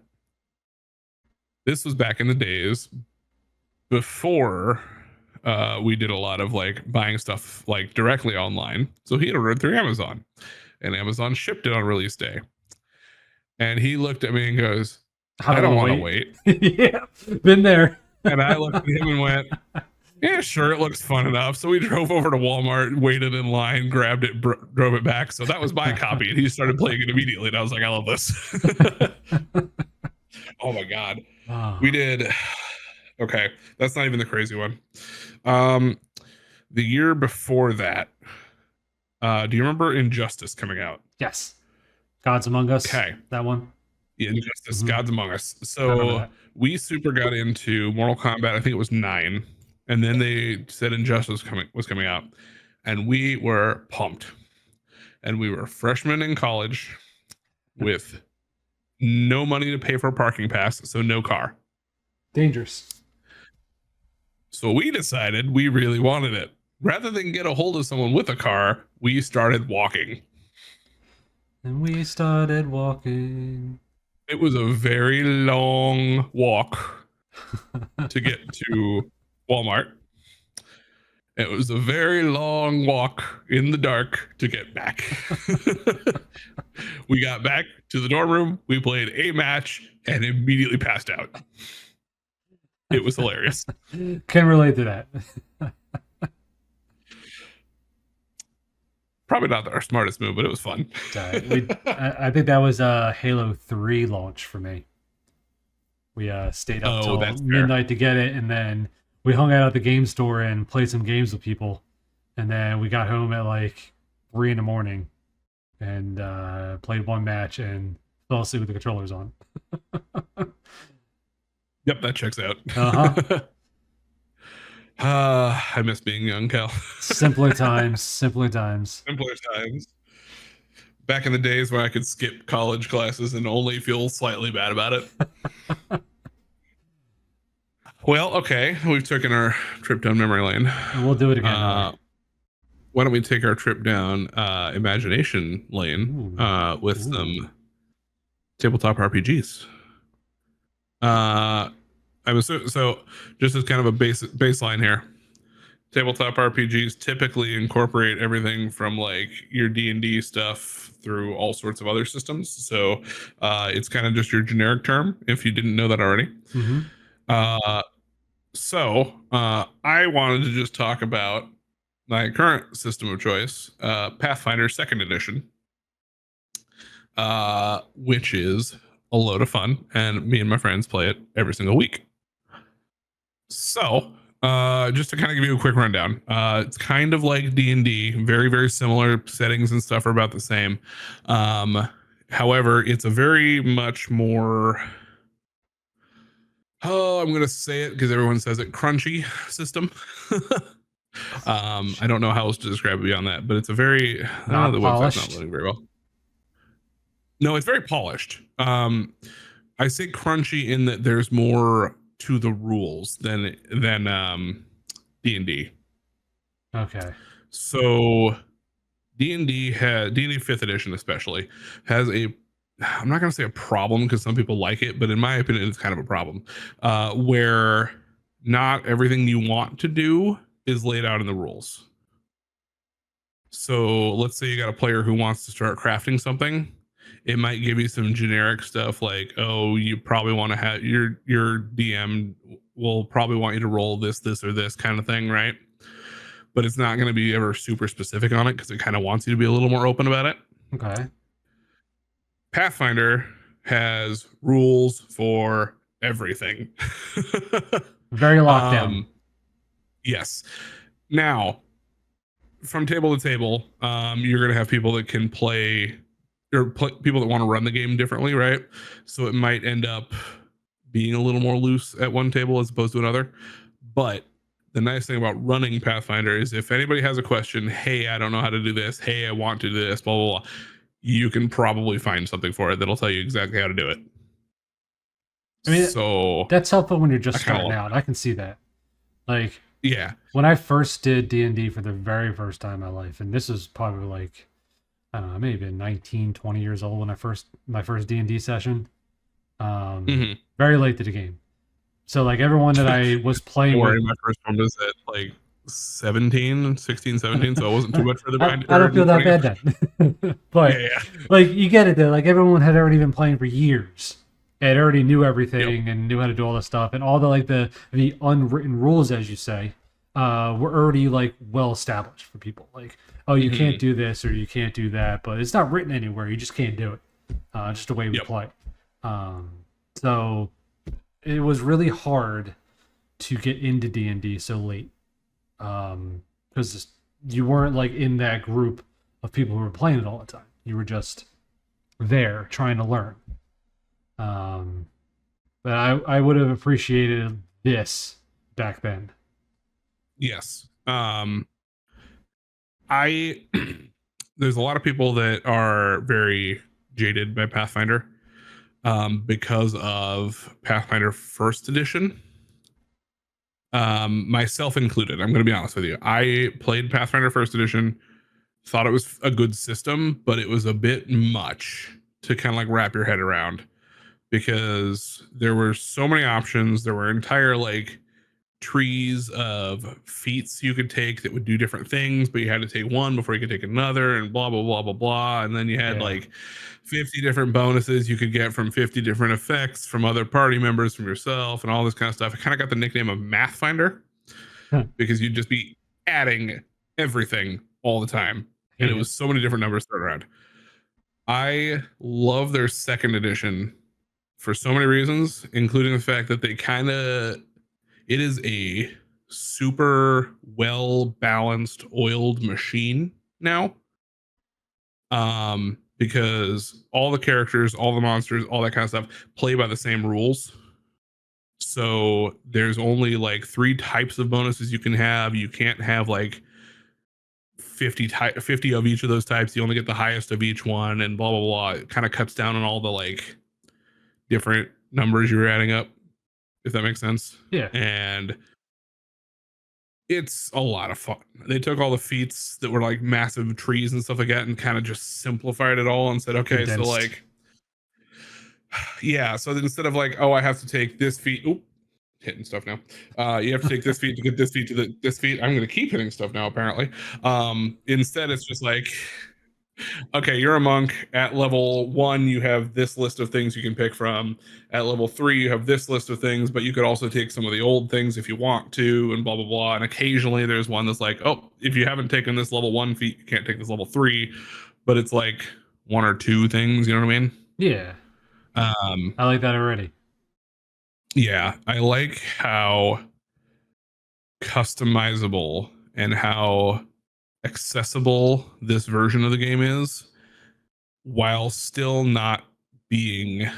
This was back in the days before we did a lot of like buying stuff like directly online. So he had ordered through Amazon and Amazon shipped it on release day. And he looked at me and goes, I don't want to wait. Yeah, been there. And I looked at him and went, yeah, sure, it looks fun enough. So we drove over to Walmart, waited in line, grabbed it, drove it back. So that was my copy. And he started playing it immediately. And I was like, I love this. Oh my God. Oh. We did. Okay. That's not even the crazy one. The year before that, do you remember Injustice coming out? Yes. Gods Among Us. Okay. That one. Yeah, Injustice, Gods Among Us. So we super got into Mortal Kombat. I think it was 9. And then they said Injustice was coming out. And we were pumped. And we were freshmen in college with no money to pay for a parking pass. So no car. Dangerous. So we decided we really wanted it. Rather than get a hold of someone with a car, we started walking. And we started walking. It was a very long walk to get to Walmart. It was a very long walk in the dark to get back. We got back to the dorm room. We played a match and immediately passed out. It was hilarious. Can relate to that. Probably not our smartest move, but it was fun. I think that was a Halo 3 launch for me. We stayed up till midnight to get it, and then we hung out at the game store and played some games with people. And then we got home at like 3 a.m. and played one match and fell asleep with the controllers on. Yep, that checks out. I miss being young, Cal. Simpler times. Simpler times. Simpler times. Back in the days when I could skip college classes and only feel slightly bad about it. Well, okay. We've taken our trip down memory lane. And we'll do it again. Why don't we take our trip down imagination lane with some tabletop RPGs? So just as kind of a baseline here, tabletop RPGs typically incorporate everything from like your D&D stuff through all sorts of other systems. So it's kind of just your generic term if you didn't know that already. So I wanted to just talk about my current system of choice, Pathfinder 2nd edition, which is a load of fun, and me and my friends play it every single week. So just to kind of give you a quick rundown, it's kind of like D&D, very, very similar. Settings and stuff are about the same. However, it's a very much more, I'm going to say it because everyone says it, crunchy system. I don't know how else to describe it beyond that, but it's a very, the website's not loading very well. No, it's very polished. I say crunchy in that there's more to the rules than D&D. Okay. So D&D 5th edition especially has I'm not going to say a problem because some people like it, but in my opinion, it's kind of a problem where not everything you want to do is laid out in the rules. So let's say you got a player who wants to start crafting something. It might give you some generic stuff like, oh, you probably want to have your DM will probably want you to roll this, or this kind of thing, right? But it's not going to be ever super specific on it because it kind of wants you to be a little more open about it. Okay. Pathfinder has rules for everything. Very locked down. Yes. Now, from table to table, you're going to have people that can play, or people that want to run the game differently, right? So it might end up being a little more loose at one table as opposed to another. But the nice thing about running Pathfinder is if anybody has a question, hey, I don't know how to do this, hey, I want to do this, blah, blah, blah, you can probably find something for it that'll tell you exactly how to do it. I mean, so that's helpful when you're just starting out. I can see that. Like, yeah, when I first did D&D for the very first time in my life, and this was probably like I don't know, I may have been 19, 20 years old when my first D&D session. Very late to the game. So like everyone that I was playing Don't with, worry, my first one was at like 16, 17, so I wasn't too much further behind. I don't feel that bad then. But yeah. like you get it though, like everyone had already been playing for years and already knew everything and knew how to do all this stuff, and all the like the unwritten rules, as you say, were already like well established for people. Like, oh, you can't do this or you can't do that, but it's not written anywhere. You just can't do it. Just the way we play. So it was really hard to get into D&D so late, because you weren't like in that group of people who were playing it all the time. You were just there trying to learn. But I would have appreciated this back then. Yes. There's a lot of people that are very jaded by Pathfinder, because of Pathfinder First Edition. Myself included. I'm going to be honest with you. I played Pathfinder First Edition, thought it was a good system, but it was a bit much to kind of like wrap your head around, because there were so many options. There were entire like trees of feats you could take that would do different things, but you had to take one before you could take another, and blah blah blah blah blah. And then you had like 50 different bonuses you could get from 50 different effects from other party members, from yourself, and all this kind of stuff. It kind of got the nickname of Mathfinder because you'd just be adding everything all the time, and it was so many different numbers thrown around. I love their second edition for so many reasons, including the fact that it is a super well balanced, oiled machine now. Because all the characters, all the monsters, all that kind of stuff play by the same rules. So there's only like 3 types of bonuses you can have. You can't have like 50 of each of those types. You only get the highest of each one, and blah blah blah. It kind of cuts down on all the like different numbers you're adding up, if that makes sense. Yeah. And it's a lot of fun. They took all the feats that were like massive trees and stuff like that and kind of just simplified it all and said, okay, so like, yeah. So instead of like, oh, I have to take this feat. Oop, hitting stuff now. You have to take this feat to get this feat to this feat. I'm going to keep hitting stuff now, apparently. Instead, it's just like, okay, you're a monk. At level 1, you have this list of things you can pick from. At level 3, you have this list of things, but you could also take some of the old things if you want to, and blah, blah, blah. And occasionally there's one that's like, oh, if you haven't taken this level 1 feat, you can't take this level 3. But it's like 1 or 2 things, you know what I mean? Yeah. I like that already. Yeah, I like how customizable and how accessible this version of the game is, while still not being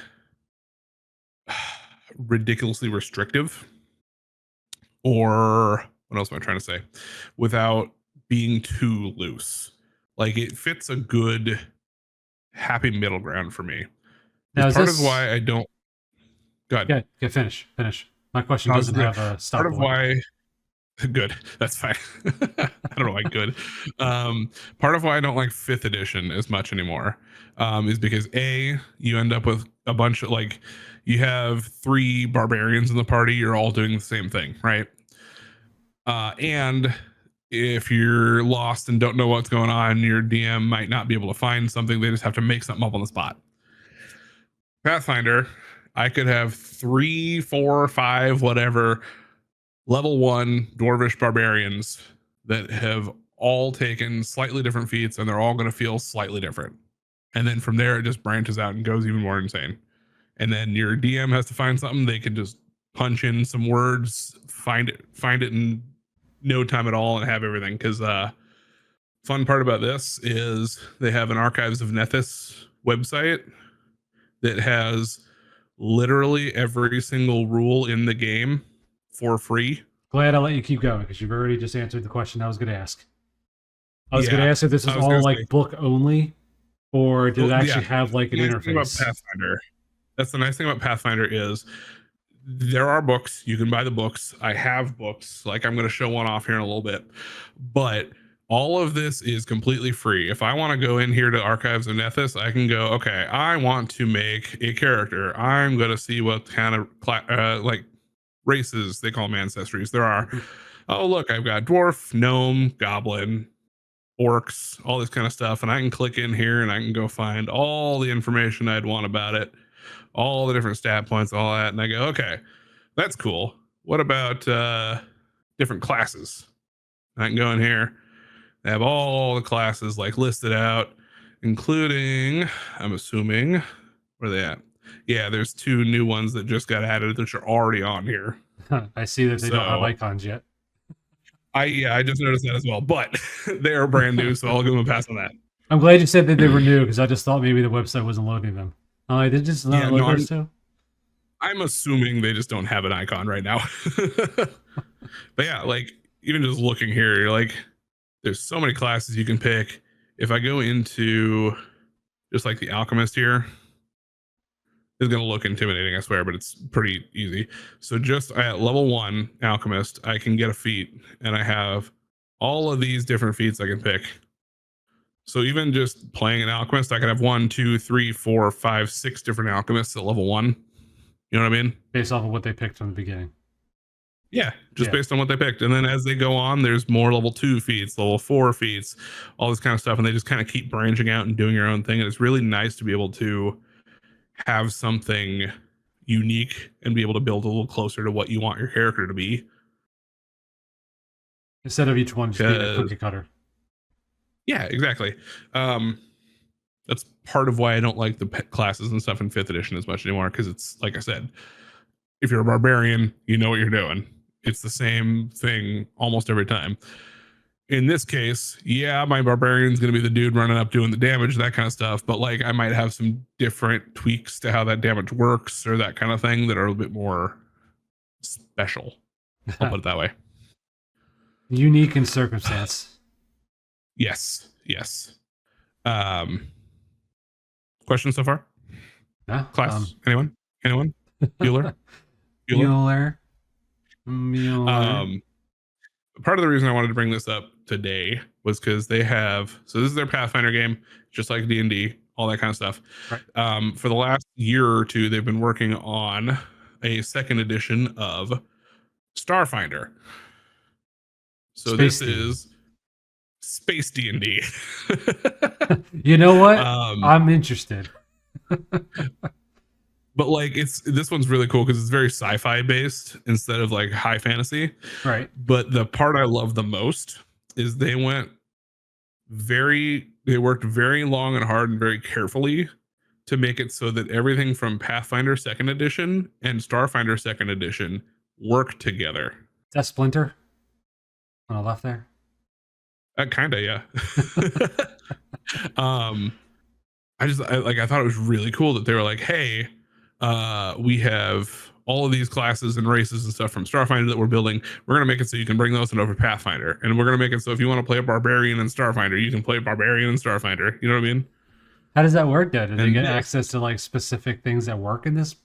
ridiculously restrictive, or what else am I trying to say, without being too loose. Like, it fits a good happy middle ground for me. Now, part of why I don't Yeah, finish. My question doesn't have a stop. Part of why good. That's fine. I don't know why good. Part of why I don't like 5th edition as much anymore is because you end up with a bunch of like, you have 3 barbarians in the party. You're all doing the same thing, right? And if you're lost and don't know what's going on, your DM might not be able to find something. They just have to make something up on the spot. Pathfinder, I could have 3, 4, 5, whatever, level 1 dwarvish barbarians that have all taken slightly different feats, and they're all going to feel slightly different. And then from there, it just branches out and goes even more insane. And then your DM has to find something. They can just punch in some words, find it in no time at all, and have everything. Because fun part about this is they have an Archives of Nethys website that has literally every single rule in the game for free. Glad I let you keep going, because you've already just answered the question I was going to ask. I was going to ask if this is all like book only, or did it actually have like an interface? About Pathfinder. That's the nice thing about Pathfinder is there are books. You can buy the books. I have books. Like, I'm going to show one off here in a little bit. But All of this is completely free. If I want to go in here to Archives of Nethys, I can go, okay, I want to make a character. I'm going to see what kind of like races, they call them ancestries, there are. Oh, look, I've got dwarf, gnome, goblin, orcs, all this kind of stuff. And I can click in here and I can go find all the information I'd want about it, all the different stat points, all that. And I go, okay, that's cool. What about different classes? I can go in here. They have all the classes like listed out, including, I'm assuming, where are they at? Yeah, there's 2 new ones that just got added, which are already on here. I see that they don't have icons yet. I just noticed that as well, but they are brand new, so I'll give them a pass on that. I'm glad you said that they were new because I just thought maybe the website wasn't loading them. Oh, they just not load those too? I'm assuming they just don't have an icon right now. But yeah, like even just looking here, you're like, there's so many classes you can pick. If I go into just like the alchemist here, it's going to look intimidating, I swear, but it's pretty easy. So just at level 1 alchemist, I can get a feat, and I have all of these different feats I can pick. So even just playing an alchemist, I could have 1, 2, 3, 4, 5, 6 different alchemists at level 1. You know what I mean? Based off of what they picked from the beginning. Yeah, just based on what they picked. And then as they go on, there's more level 2 feats, level 4 feats, all this kind of stuff. And they just kind of keep branching out and doing your own thing. And it's really nice to be able to have something unique and be able to build a little closer to what you want your character to be. Instead of each one just being a cookie cutter. Yeah, exactly. That's part of why I don't like the classes and stuff in 5th edition as much anymore. Because it's, like I said, if you're a barbarian, you know what you're doing. It's the same thing almost every time. In this case, yeah, my barbarian's going to be the dude running up doing the damage, that kind of stuff. But like, I might have some different tweaks to how that damage works or that kind of thing that are a little bit more special. I'll put it that way. Unique in circumstance. Yes. Questions so far? Yeah. Class? Anyone? Bueller? Mueller. Part of the reason I wanted to bring this up today was because they have, so this is their Pathfinder game, just like D&D, all that kind of stuff. Right. For the last year or 2, they've been working on a 2nd edition of Starfinder. So Space this D&D. Is Space D&D. You know what? I'm interested. But like, this one's really cool because it's very sci-fi based instead of like high fantasy. Right. But the part I love the most is they worked very long and hard and very carefully to make it so that everything from Pathfinder 2nd edition and Starfinder 2nd edition work together. Is that Splinter on the left there? Kinda, yeah. I thought it was really cool that they were like, hey, we have all of these classes and races and stuff from Starfinder that we're building. We're going to make it so you can bring those in over Pathfinder. And we're going to make it so if you want to play a barbarian in Starfinder, you can play barbarian in Starfinder. You know what I mean? How does that work, though? Do they get access to like specific things that work in this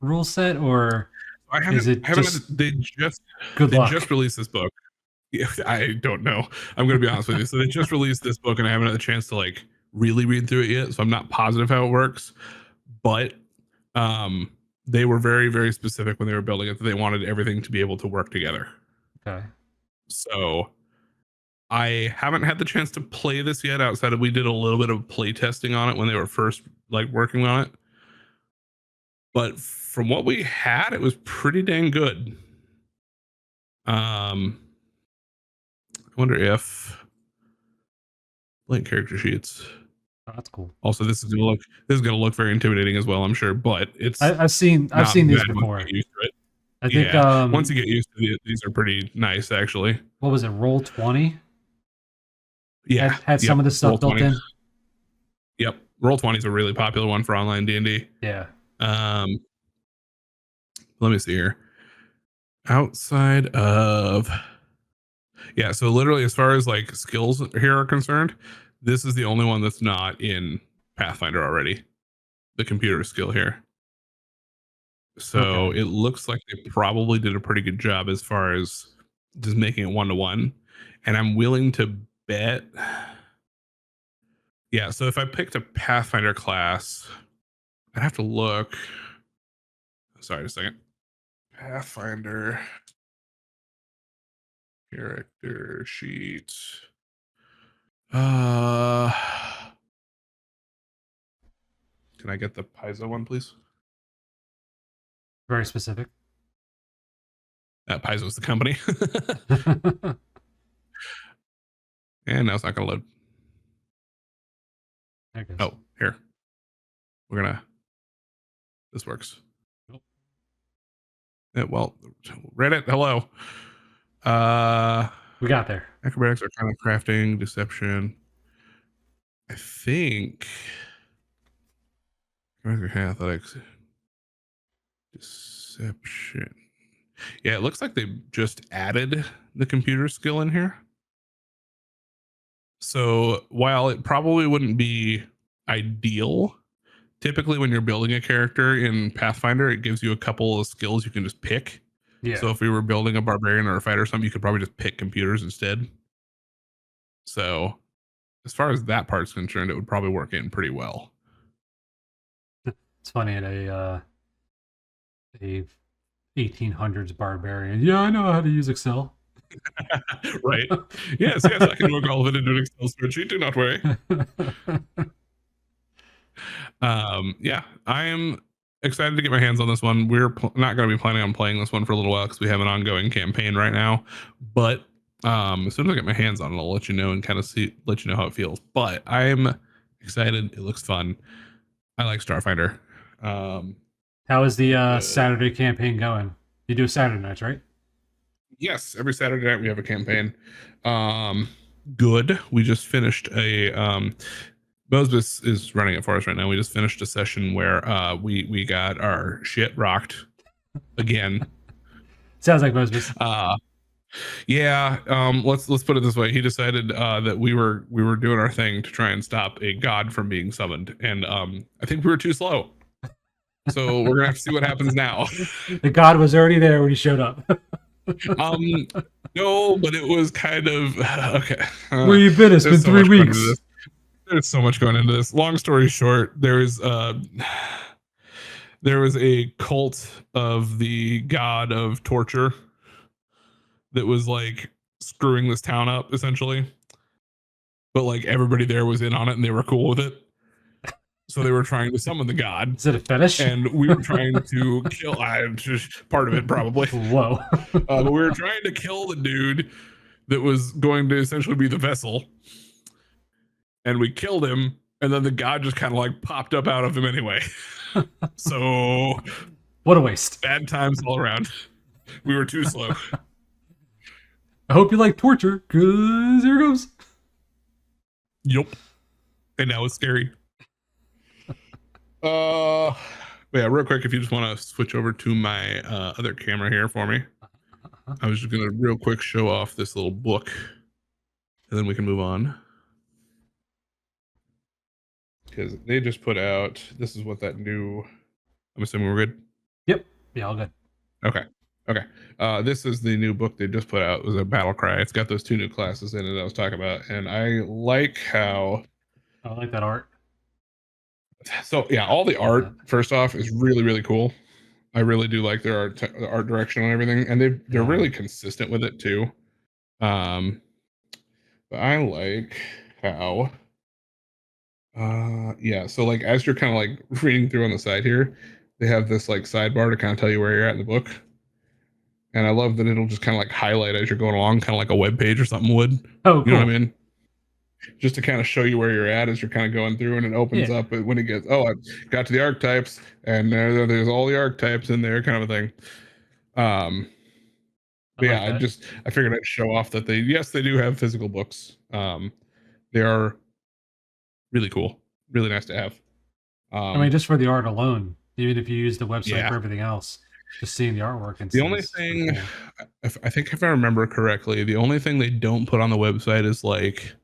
rule set, or they just released this book. I don't know. I'm going to be honest with you. So they just released this book and I haven't had a chance to like really read through it yet. So I'm not positive how it works, but they were very, very specific when they were building it that they wanted everything to be able to work together. Okay. So I haven't had the chance to play this yet outside of, we did a little bit of play testing on it when they were first like working on it. But from what we had, it was pretty dang good. I wonder if blank character sheets. Oh, that's cool. Also, this is gonna look very intimidating as well, I'm sure. But it's I've seen these before. I think once you get used to it, these are pretty nice, actually. What was it? Roll20? Yeah, had some of the stuff built in. Yep, Roll20 is a really popular one for online D&D. Yeah. Let me see here. Outside of, yeah, so literally as far as like skills here are concerned, this is the only one that's not in Pathfinder already. The computer skill here. So It looks like they probably did a pretty good job as far as just making it 1-to-1. And I'm willing to bet. Yeah, so if I picked a Pathfinder class, I'd have to look. Sorry, just a second. Pathfinder character sheet. Can I get the Paizo one, please? Very specific. Paizo's the company. And now it's not going to load. Oh, here. We're going to... This works. Nope. Well, Reddit, hello. We got there. Acrobatics, arcana, crafting, deception. I think... Athletics. Deception. Yeah, it looks like they just added the computer skill in here. So while it probably wouldn't be ideal, typically when you're building a character in Pathfinder, it gives you a couple of skills you can just pick. Yeah. So if we were building a barbarian or a fighter or something, you could probably just pick computers instead. So as far as that part's concerned, it would probably work in pretty well. It's funny in a 1800s barbarian. Yeah, I know how to use Excel. Right. Yes, I can work all of it into an Excel spreadsheet. Do not worry. Yeah, I am excited to get my hands on this one. We're not going to be planning on playing this one for a little while because we have an ongoing campaign right now. But as soon as I get my hands on it, I'll let you know and kind of let you know how it feels. But I'm excited. It looks fun. I like Starfinder. How is the Saturday campaign going? You do Saturday nights, right? Yes, every Saturday night we have a campaign. Good. We just finished a Moses is running it for us right now. We just finished a session where we got our shit rocked again. Sounds like Moses. Yeah. Let's put it this way. He decided that we were doing our thing to try and stop a god from being summoned, and I think we were too slow. So we're gonna have to see what happens now. The god was already there when he showed up. No, but it was kind of okay. Where you been? It's been 3 weeks. There's so much going into this. Long story short, there was a cult of the god of torture that was like screwing this town up essentially, but like everybody there was in on it and they were cool with it. So they were trying to summon the god. Is it a fetish? And we were trying to kill. Just part of it probably. Whoa. But we were trying to kill the dude that was going to essentially be the vessel. And we killed him, and then the god just kind of like popped up out of him anyway. So what a waste. Bad times all around. We were too slow. I hope you like torture, because here goes. Yup. And now it's scary. Yeah, real quick, if you just want to switch over to my other camera here for me. I was just gonna real quick show off this little book, and then we can move on. Because they just put out, this is what that new, I'm assuming we're good? Yep. Yeah, all good. Okay. This is the new book they just put out. It was a battle cry. It's got those 2 new classes in it I was talking about, and I like how... I like that art. So yeah, all the art, first off, is really, really cool. I really do like their art direction and everything, and they're really consistent with it too. But I like how... yeah, so like as you're kind of like reading through on the side here, they have this like sidebar to kind of tell you where you're at in the book. And I love that it'll just kind of like highlight as you're going along, kind of like a web page or something would. Oh, cool. You know what I mean? Just to kind of show you where you're at as you're kind of going through, and it opens up when it gets, I got to the archetypes, and there's all the archetypes in there, kind of a thing. But yeah, I figured I'd show off that they do have physical books. They are really cool, really nice to have. I mean, just for the art alone, even if you use the website for everything else, just seeing the artwork and the only thing, I think if I remember correctly, the only thing they don't put on the website is like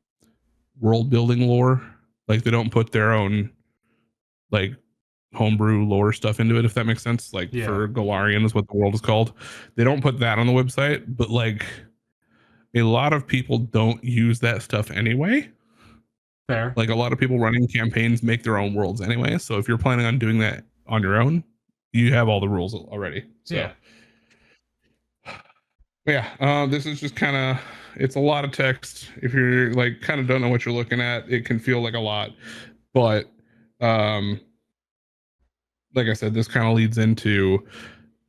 world building lore. Like they don't put their own like homebrew lore stuff into it, if that makes sense. Like for Golarion is what the world is called. They don't put that on the website, but like a lot of people don't use that stuff anyway. Fair. Like a lot of people running campaigns make their own worlds anyway. So if you're planning on doing that on your own, you have all the rules already. So yeah, this is just kind of, it's a lot of text. If you're like kind of don't know what you're looking at, it can feel like a lot. But like I said, this kind of leads into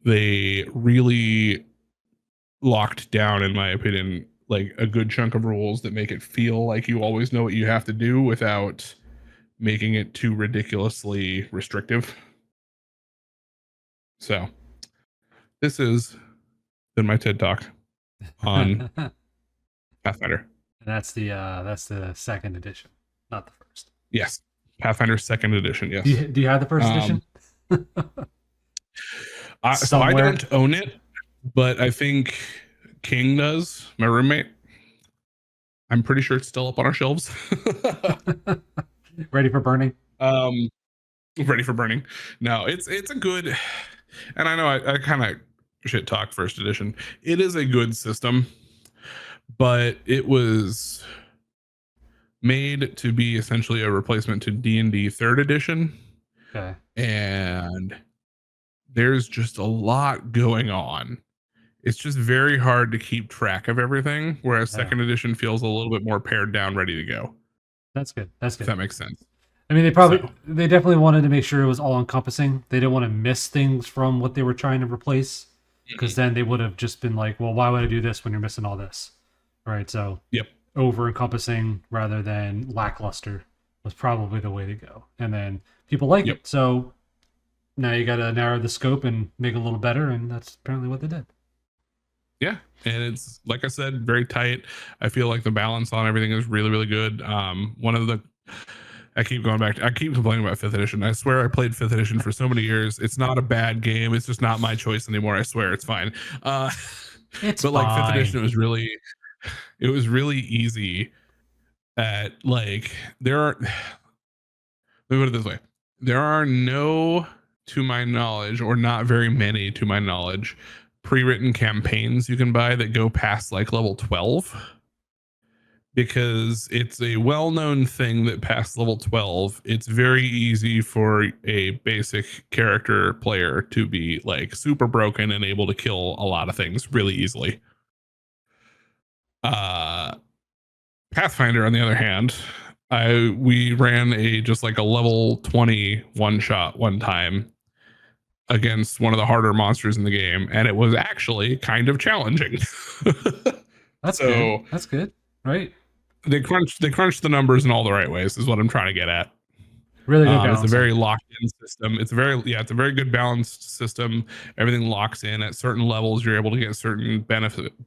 they really locked down, in my opinion, like a good chunk of rules that make it feel like you always know what you have to do without making it too ridiculously restrictive. So this has been my TED Talk on Pathfinder. And that's the second edition, not the first. Yes, Pathfinder second edition. Yes. Do you have the first edition? So I don't own it, but I think King does, my roommate. I'm pretty sure it's still up on our shelves. Ready for burning? Ready for burning. No, it's a good, and I know I kind of shit talk first edition. It is a good system, but it was made to be essentially a replacement to D&D third edition. Okay. And there's just a lot going on. It's just very hard to keep track of everything, whereas second edition feels a little bit more pared down, ready to go. That's good. That's good. If that makes sense. I mean, they definitely wanted to make sure it was all encompassing. They didn't want to miss things from what they were trying to replace, because then they would have just been like, well, why would I do this when you're missing all this? Right. So over encompassing rather than lackluster was probably the way to go. And then people like it. So now you got to narrow the scope and make it a little better. And that's apparently what they did. Yeah. And it's, like I said, very tight. I feel like the balance on everything is really, really good. I keep complaining about 5th edition. I swear I played 5th edition for so many years. It's not a bad game. It's just not my choice anymore. I swear it's fine. It's but like fine. 5th edition, it was really easy at like, let me put it this way. There are no, to my knowledge, or not very many to my knowledge, pre-written campaigns you can buy that go past like level 12. Because it's a well-known thing that past level 12, it's very easy for a basic character player to be like super broken and able to kill a lot of things really easily. Pathfinder, on the other hand, we ran just like a level 20 one-shot one time against one of the harder monsters in the game, and it was actually kind of challenging. That's good. That's good, right? They crunched the numbers in all the right ways, is what I'm trying to get at. Really good balance. It's a very locked-in system. It's a very good balanced system. Everything locks in at certain levels. You're able to get certain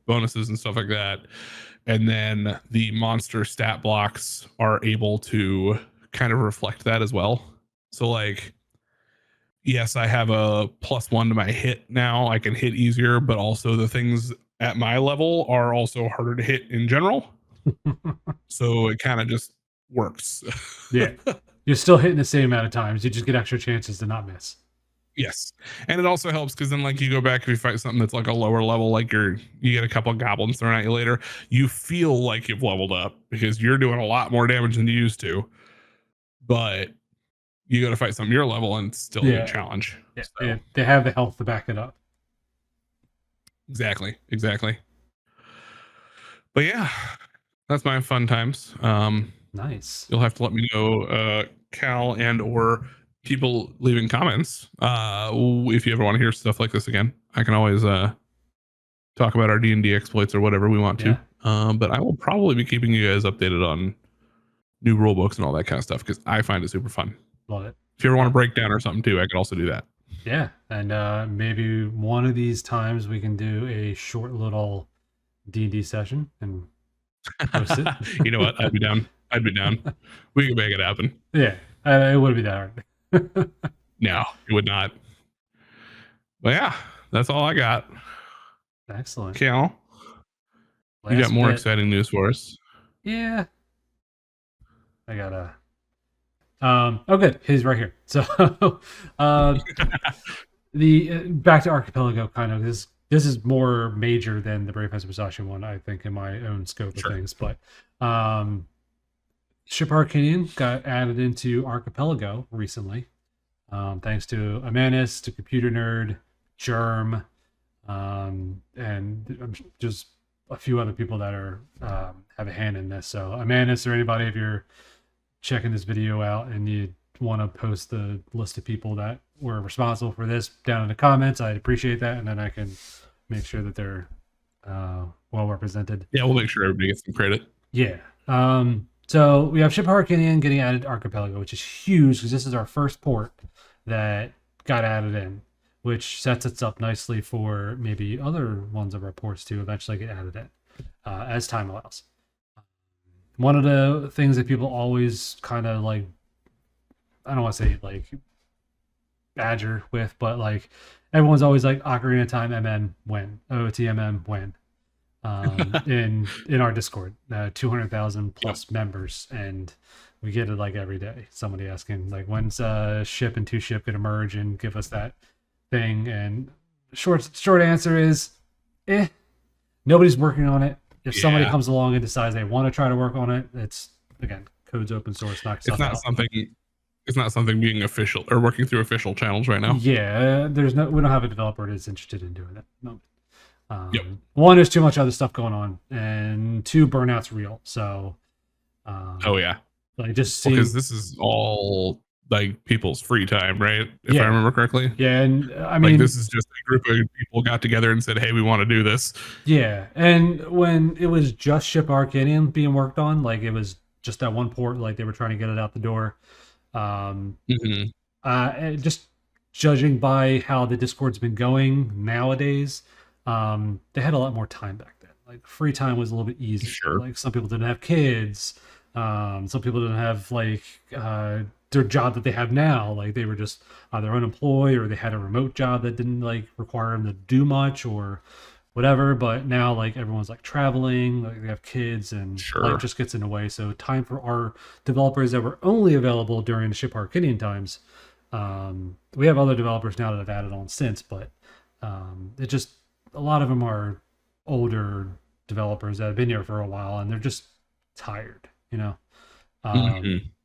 bonuses and stuff like that. And then the monster stat blocks are able to kind of reflect that as well. So like, yes, I have a +1 to my hit now. I can hit easier, but also the things at my level are also harder to hit in general. So it kind of just works. Yeah. You're still hitting the same amount of times. You just get extra chances to not miss. Yes. And it also helps because then like you go back, if you fight something that's like a lower level, like you get a couple of goblins thrown at you later, you feel like you've leveled up because you're doing a lot more damage than you used to. But you got to fight something your level and it's still a challenge. Yeah. So. They have the health to back it up. Exactly. But yeah, that's my fun times. Nice. You'll have to let me know, Cal and or people leaving comments. If you ever want to hear stuff like this again, I can always talk about our D&D exploits or whatever we want to. But I will probably be keeping you guys updated on new rule books and all that kind of stuff because I find it super fun. Love it. If you ever want to break down or something too, I could also do that. Yeah, and maybe one of these times we can do a short little D&D session and post it. You know what? I'd be down. We can make it happen. Yeah, it wouldn't be that hard. No, it would not. But yeah, that's all I got. Excellent. Cal, you got more exciting news for us. Yeah. I got oh good, he's right here. So the back to Archipelago, kind of, this this is more major than the Brave Fence Musashi one, I think, in my own scope of things. But Ship Harkinian got added into Archipelago recently, thanks to Amanus, to Computer Nerd, Germ, and just a few other people that are have a hand in this. So Amanus or anybody, if you're checking this video out and you want to post the list of people that were responsible for this down in the comments, I'd appreciate that, and then I can make sure that they're well represented. Yeah, we'll make sure everybody gets some credit. Yeah. So we have Ship Harkinian getting added to Archipelago, which is huge because this is our first port that got added in, which sets us up nicely for maybe other ones of our ports to eventually get added in as time allows. One of the things that people always kind of like, I don't want to say like badger with, but like everyone's always like Ocarina of Time MM when, OTMM when. In our Discord, 200,000 plus members, and we get it like every day. Somebody asking like, when's ship and 2-ship gonna merge and give us that thing? And short answer is, nobody's working on it. If somebody comes along and decides they want to try to work on it, it's again, code's open source. It's not something being official or working through official channels right now. Yeah, we don't have a developer that's interested in doing that. No. One, there's too much other stuff going on, and two, burnout's real. So, like just because this is all like people's free time, right? If I remember correctly. Yeah, and I mean, like, this is just a group of people got together and said, "Hey, we want to do this." Yeah, and when it was just Ship Harkinian being worked on, like it was just that one port, like they were trying to get it out the door. Just judging by how the Discord's been going nowadays. They had a lot more time back then. Like free time was a little bit easier. Sure. Like some people didn't have kids. Some people didn't have like their job that they have now. Like they were just either unemployed or they had a remote job that didn't like require them to do much or whatever. But now like everyone's like traveling, like they have kids, and life just gets in the way. So time for our developers that were only available during the Ship Harkinian times. We have other developers now that have added on since, but it just, a lot of them are older developers that have been here for a while and they're just tired, you know.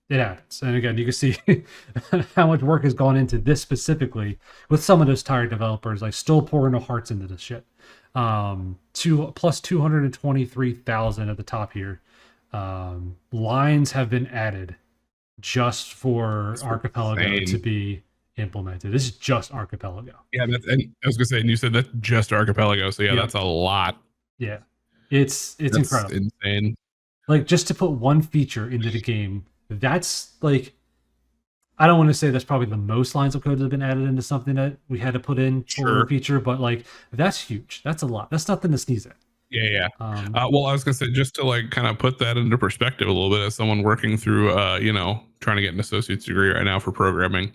It happens. And again, you can see how much work has gone into this specifically with some of those tired developers, like still pouring their hearts into this shit. Plus 223,000 at the top here. Lines have been added just for Archipelago to be implemented. This is just Archipelago. Yeah, and I was gonna say, and you said that's just Archipelago, so that's a lot. Yeah, it's incredible, insane. Like just to put one feature into the game, that's like, I don't want to say that's probably the most lines of code that have been added into something that we had to put in for a feature, but like that's huge. That's a lot. That's nothing to sneeze at. Yeah. Well, I was gonna say, just to like kind of put that into perspective a little bit, as someone working through trying to get an associate's degree right now for programming.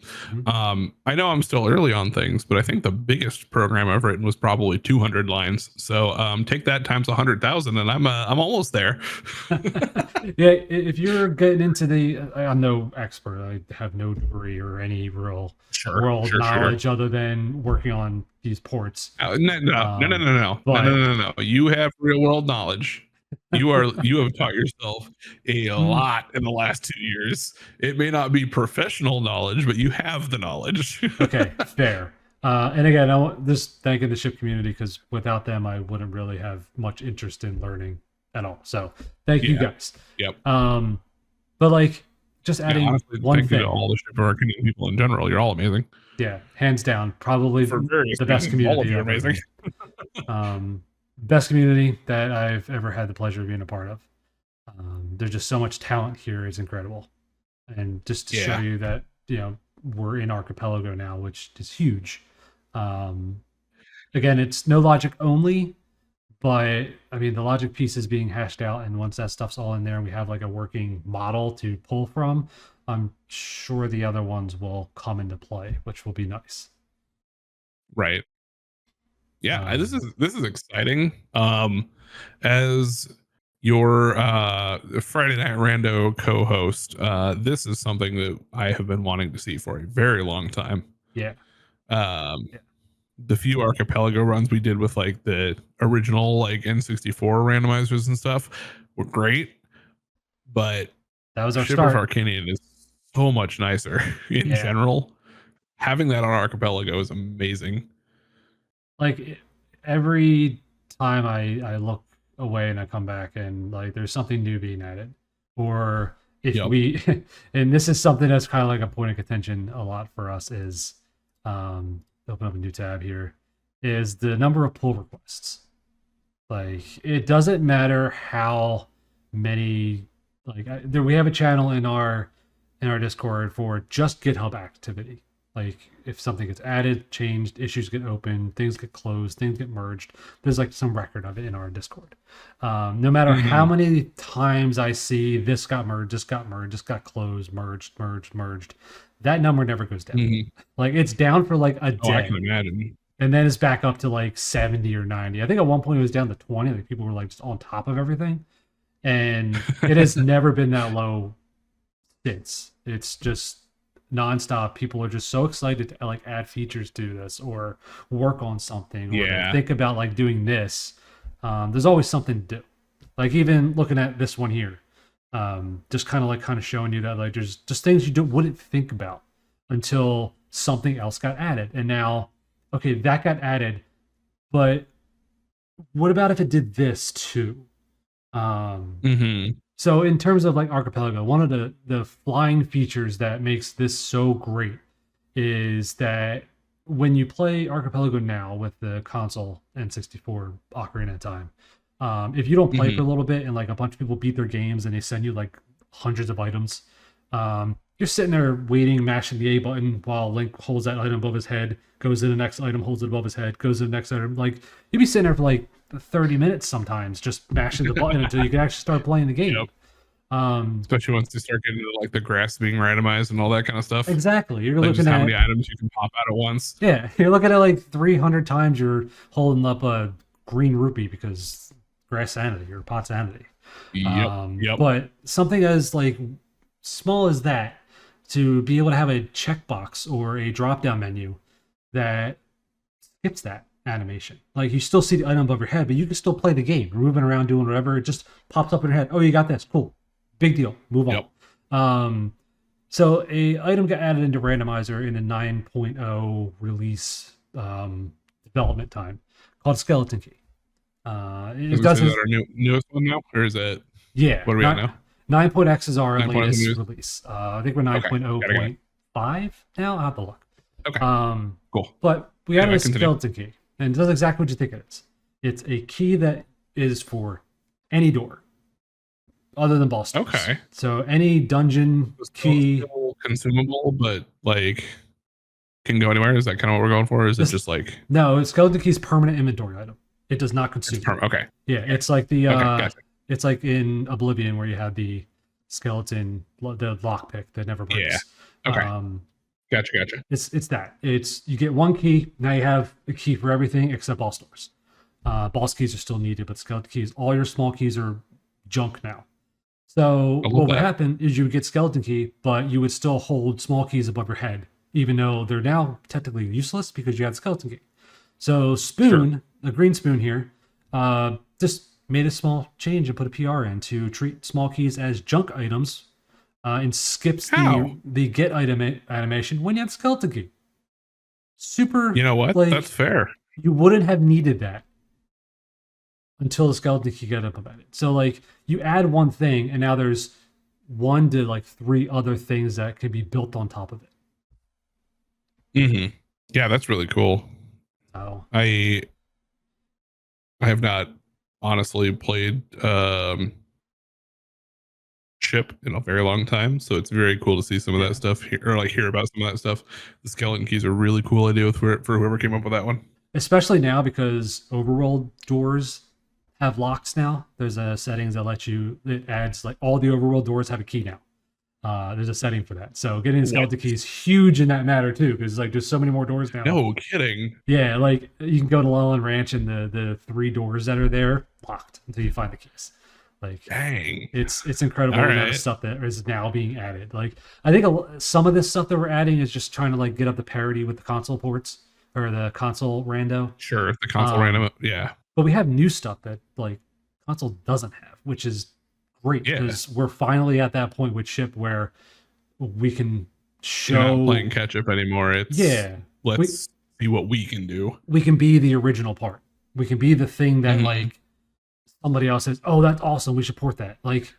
I know I'm still early on things, but I think the biggest program I've written was probably 200 lines. So take that times 100,000 and I'm almost there. Yeah, if you're getting into I'm no expert. I have no degree or any real world knowledge other than working on these ports. No. You have real world knowledge. You have taught yourself a lot in the last 2 years. It may not be professional knowledge, but you have the knowledge. Okay, fair. And again, I want just thanking the ship community, because without them, I wouldn't really have much interest in learning at all. So thank you guys. Yep. But like just adding honestly, one thank thing. you to all the ship Archinian people in general. You're all amazing. Yeah, hands down, probably the best community. All of you are amazing. Best community that I've ever had the pleasure of being a part of. There's just so much talent here. It's incredible. And just to show you that, we're in Archipelago now, which is huge. Again, it's no logic only, but I mean, the logic piece is being hashed out. And once that stuff's all in there and we have like a working model to pull from, I'm sure the other ones will come into play, which will be nice. Right. Yeah, this is exciting. As your Friday Night Rando co-host, this is something that I have been wanting to see for a very long time. Yeah. the few Archipelago runs we did with like the original like N64 randomizers and stuff were great, but That was our Ship of start. Harkinian is so much nicer in general. Having that on Archipelago is amazing. Like every time I look away and I come back and like there's something new being added, or if we and this is something that's kind of like a point of contention a lot for us is open up a new tab here, is the number of pull requests. Like it doesn't matter how many, like there we have a channel in our Discord for just GitHub activity. Like if something gets added, changed, issues get opened, things get closed, things get merged. There's like some record of it in our Discord. No matter how many times I see this got merged, this got merged, this got closed, merged, that number never goes down. Like it's down for like a day. I can imagine. And then it's back up to like 70 or 90. I think at one point it was down to 20. Like people were like just on top of everything. And it has never been that low since. It's just nonstop. People are just so excited to like add features to this or work on something or think about like doing this. There's always something to do. Like even looking at this one here, just kind of showing you that like there's just things you wouldn't think about until something else got added. And now, okay, that got added, but what about if it did this too? So in terms of like Archipelago, one of the flying features that makes this so great is that when you play Archipelago now with the console N64 Ocarina of Time, if you don't play for a little bit and like a bunch of people beat their games and they send you like hundreds of items, you're sitting there waiting, mashing the A button while Link holds that item above his head, goes to the next item, holds it above his head, goes to the next item. Like you'd be sitting there for like 30 minutes sometimes just mashing the button until you can actually start playing the game. Especially once you start getting into like the grass being randomized and all that kind of stuff. Exactly. You're like looking just at how many items you can pop out at once. Yeah, you're looking at like 300 times you're holding up a green rupee because grass sanity or pot sanity. But something as like small as that, to be able to have a checkbox or a drop-down menu that skips that animation. Like you still see the item above your head, but you can still play the game. You're moving around doing whatever. It just pops up in your head. Oh, you got this. Cool. Big deal. Move on. So a item got added into Randomizer in a 9.0 release development time called Skeleton Key. Is that our newest one now? Or is it? Yeah. What are we at now? 9.x is our latest release. I think we're 9.0.5 now. I'll have to look. Okay. Cool. But we added a Skeleton Key. And it does exactly what you think it is. It's a key that is for any door other than boss doors. Okay. So any dungeon key. Still consumable, but like can go anywhere. Is that kind of what we're going for? Or is it just like. No, Skeleton Key is permanent inventory item. It does not consume. Okay. Yeah, it's like the it's like in Oblivion where you have the skeleton, the lockpick that never breaks. Yeah. Okay. Gotcha. It's that. It's you get one key, now you have a key for everything except boss doors. Boss keys are still needed, but skeleton keys, all your small keys are junk now. So what would happen is you would get skeleton key, but you would still hold small keys above your head, even though they're now technically useless because you had skeleton key. So Spoon, a green spoon here, just made a small change and put a PR in to treat small keys as junk items and skips the get item animation when you have skeleton key. Super. You know what? Like, that's fair. You wouldn't have needed that until the skeleton key got implemented. So like you add one thing and now there's 1 to like 3 other things that can be built on top of it. Yeah, that's really cool. Oh. I have not honestly played Ship in a very long time, so it's very cool to see some of that stuff here, or like hear about some of that stuff. The skeleton keys are a really cool idea for whoever came up with that one. Especially now because overworld doors have locks now. There's a settings that let you, it adds like all the overworld doors have a key now. There's a setting for that. So getting the skeleton key is huge in that matter too, because like there's so many more doors now. No kidding. Yeah, like you can go to Lowland Ranch and the 3 doors that are there locked until you find the keys. Like, dang, it's incredible the amount of stuff that is now being added. Like, I think some of this stuff that we're adding is just trying to like get up the parity with the console ports or the console rando. Sure, the console random. Yeah. But we have new stuff that like console doesn't have, which is great because we're finally at that point with Chip where we can show. You're not playing catch up anymore. It's let's see what we can do. We can be the original part. We can be the thing that like somebody else says, "Oh, that's awesome. We should port that." Like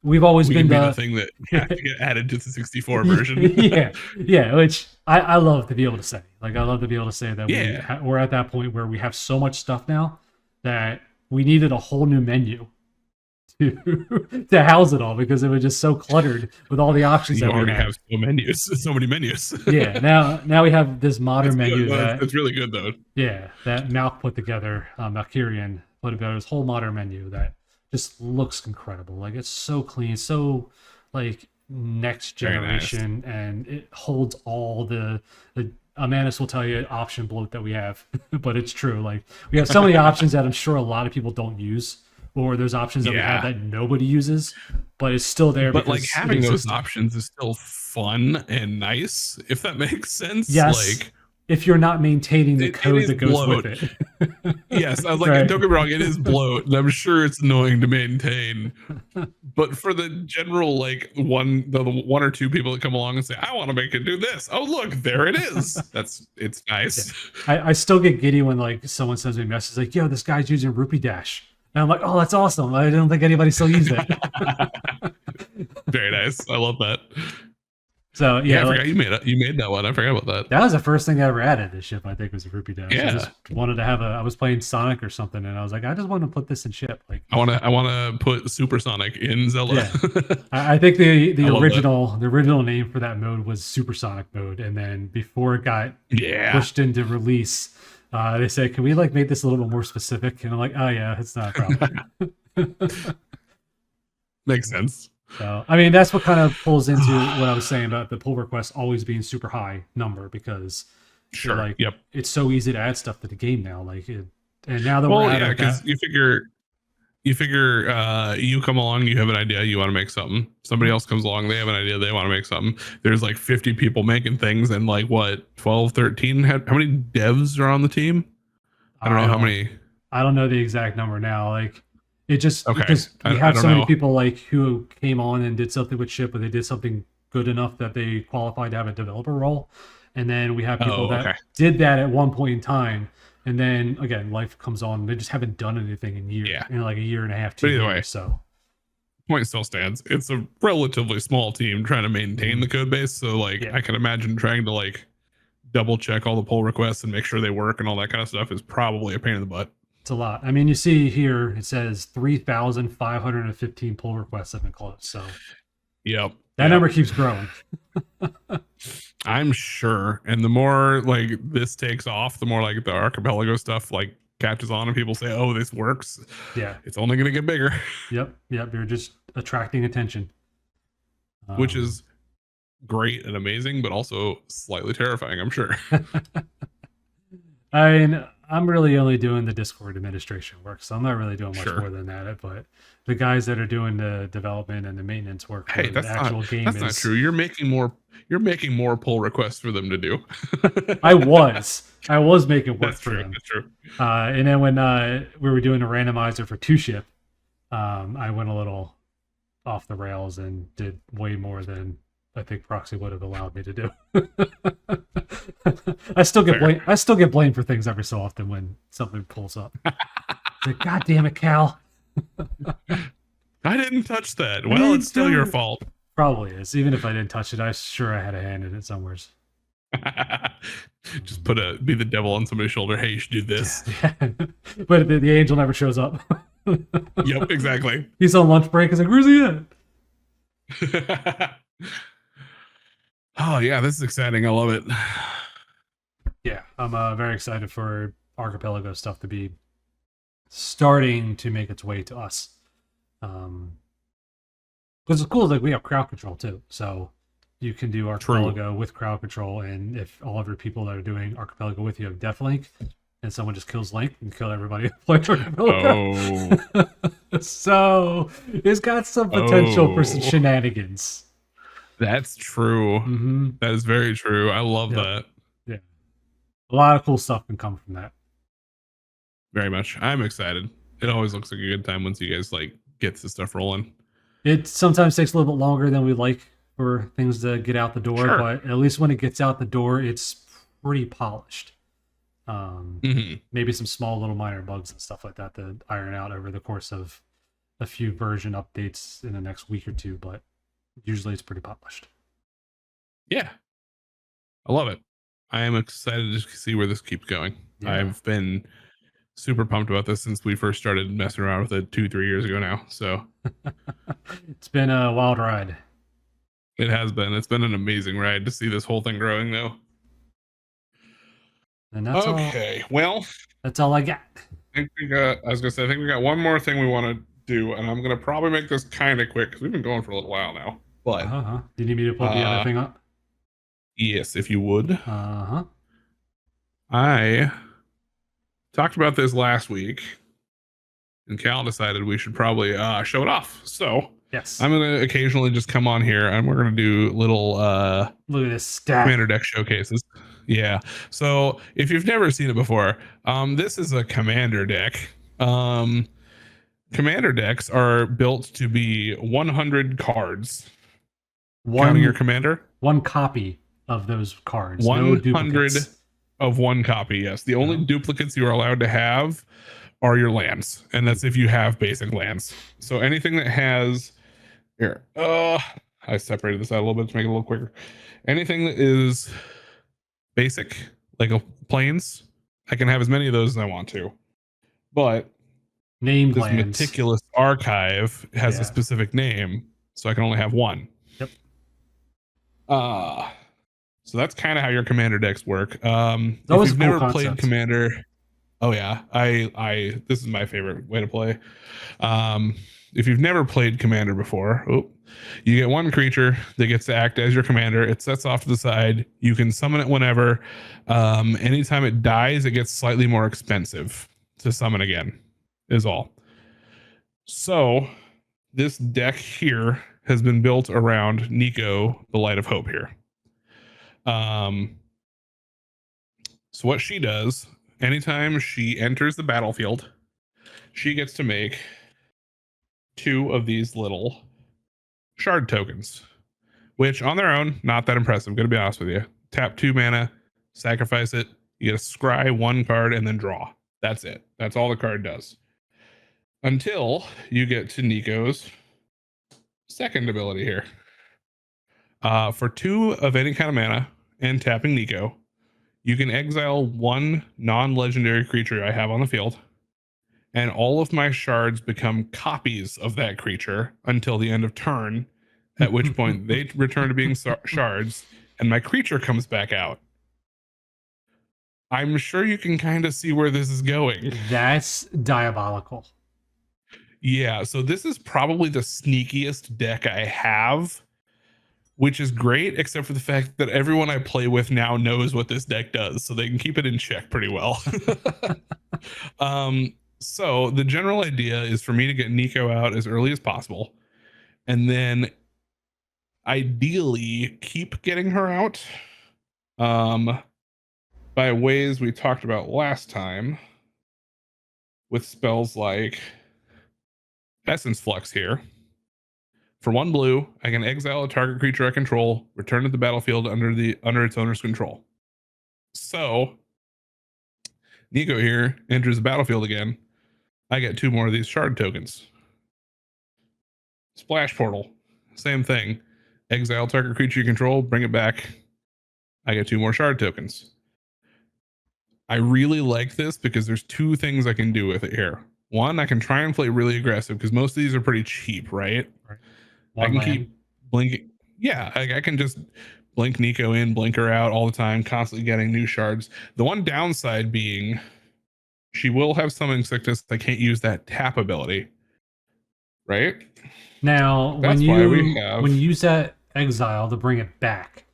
we've always been the thing that has to get added to the 64 version. yeah. Which I love to be able to say. Like I love to be able to say that we're at that point where we have so much stuff now that we needed a whole new menu to house it all because it was just so cluttered with all the options. You already have so many menus. Now we have this modern menu. It's really good though. Yeah, that Malk put together, Malkirian put together this whole modern menu that just looks incredible. Like it's so clean, so like next generation, and it holds all the Amanus will tell you option bloat that we have, but it's true. Like we have so many options that I'm sure a lot of people don't use, or there's options that we have that nobody uses, but it's still there. But like having those options is still fun and nice, if that makes sense. Yes. Like if you're not maintaining the code that goes with it. Yes, I was like, don't get me wrong, it is bloat, and I'm sure it's annoying to maintain. But for the general, like the one or two people that come along and say, I want to make it do this. Oh, look, there it is. It's nice. Yeah. I still get giddy when like someone sends me a message like, yo, this guy's using Rupee Dash. And I'm like, oh, that's awesome. I don't think anybody still used it. Very nice. I love that. So I forgot you made that one. I forgot about that. That was the first thing I ever added to ship. I think was a Rupee Dash. Yeah. I just wanted to have I was playing Sonic or something, and I was like, I just want to put this in ship. Like I want to put Supersonic in Zelda. Yeah. I think the original name for that mode was Supersonic mode, and then before it got pushed into release, they said, can we like make this a little bit more specific? And I'm like, oh yeah, it's not a problem. Makes sense. So, I mean, that's what kind of pulls into what I was saying about the pull request always being super high number because it's so easy to add stuff to the game now. Like, and now that we're at because you figure you come along, you have an idea, you want to make something. Somebody else comes along, they have an idea, they want to make something. There's like 50 people making things, and like what 12, 13? How many devs are on the team? I don't know how many. I don't know the exact number now. Like. It just because we have so many people like who came on and did something with Chip, but they did something good enough that they qualified to have a developer role, and then we have people that did that at one point in time, and then again life comes on, and they just haven't done anything in like a year and a half, 2 years. Way, so point still stands. It's a relatively small team trying to maintain the code base, so like I can imagine trying to like double check all the pull requests and make sure they work and all that kind of stuff is probably a pain in the butt. It's a lot. I mean, you see here, it says 3,515 pull requests have been closed. So that number keeps growing. I'm sure. And the more like this takes off, the more like the Archipelago stuff like catches on and people say, oh, this works. Yeah. It's only going to get bigger. Yep. You're just attracting attention. Which is great and amazing, but also slightly terrifying, I'm sure. I mean, I'm really only doing the Discord administration work, so I'm not really doing much more than that. But the guys that are doing the development and the maintenance work for the actual game that's not true. You're making more pull requests for them to do. I was making work for them. That's true. And then when we were doing a randomizer for 2-ship, I went a little off the rails and did way more than I think Proxy would have allowed me to do. I still get blamed for things every so often when something pulls up. Like, God damn it, Cal. I didn't touch that. Well, it's still your fault. Probably is. Even if I didn't touch it, I'm sure I had a hand in it somewhere. Just be the devil on somebody's shoulder. Hey, you should do this. Yeah. But the angel never shows up. Yep, exactly. He's on lunch break. He's like, where's he at? Oh yeah, this is exciting. I love it. Yeah, I'm very excited for Archipelago stuff to be starting to make its way to us. Because it's cool, like we have crowd control too, so you can do Archipelago with crowd control, and if all of your people that are doing Archipelago with you have Deathlink, and someone just kills Link and kill everybody who plays Archipelago. Oh. So it's got some potential for some shenanigans. That's true. Mm-hmm. That is very true. I love that. Yeah. A lot of cool stuff can come from that. Very much. I'm excited. It always looks like a good time once you guys like get the stuff rolling. It sometimes takes a little bit longer than we like for things to get out the door, Sure. but at least when it gets out the door, it's pretty polished. Maybe some small little minor bugs and stuff like that to iron out over the course of a few version updates in the next week or two, but usually it's pretty polished. Yeah. I love it. I am excited to see where this keeps going. Yeah. I've been super pumped about this since we first started messing around with it 2-3 years ago now. So it's been a wild ride. It has been. It's been an amazing ride to see this whole thing growing though. And that's okay. Well, that's all I got. I think we got one more thing we want to do, and I'm gonna probably make this kind of quick because we've been going for a little while now. But do you need me to pull the other thing up? Yes, if you would. I talked about this last week, and Cal decided we should probably show it off. So yes, I'm gonna occasionally just come on here, and we're gonna do little look at this stack commander deck showcases. Yeah. So if you've never seen it before, this is a commander deck. Commander decks are built to be 100 cards. Counting your commander. One copy of those cards. 100 of one copy. Yes. The only duplicates you are allowed to have are your lands, and that's if you have basic lands. So anything that has here, I separated this out a little bit to make it a little quicker. Anything that is basic, like a plains, I can have as many of those as I want to. But named this lands. Meticulous Archive has a specific name, so I can only have one. Yep. So that's kind of how your commander decks work. If you've never played Commander, oh yeah, I this is my favorite way to play. If you've never played Commander before, you get one creature that gets to act as your commander. It sets off to the side. You can summon it whenever. Anytime it dies, it gets slightly more expensive to summon again, is all. So this deck here has been built around Nico, the Light of Hope here. So what she does, anytime she enters the battlefield, she gets to make 2 of these little shard tokens, which on their own, not that impressive. I'm going to be honest with you. Tap 2 mana, sacrifice it. You get to scry 1 card and then draw. That's it. That's all the card does. Until you get to Nico's second ability here. For 2 of any kind of mana and tapping Nico, you can exile 1 non-legendary creature I have on the field, and all of my shards become copies of that creature until the end of turn, at which point they return to being shards, and my creature comes back out. I'm sure you can kind of see where this is going. That's diabolical. Yeah, so this is probably the sneakiest deck I have, which is great, except for the fact that everyone I play with now knows what this deck does, so they can keep it in check pretty well. So the general idea is for me to get Nico out as early as possible, and then ideally keep getting her out by ways we talked about last time with spells like Essence Flux here. For 1 blue, I can exile a target creature I control, return to the battlefield under its owner's control. So Nico here enters the battlefield again. I get 2 more of these shard tokens. Splash Portal, same thing. Exile target creature you control, bring it back. I get 2 more shard tokens. I really like this because there's 2 things I can do with it here. 1, I can try and play really aggressive because most of these are pretty cheap, right? I can keep blinking. Yeah, I can just blink Nico in, blink her out all the time, constantly getting new shards. The one downside being she will have summoning sickness. I can't use that tap ability. Right? Now, when you use that exile to bring it back,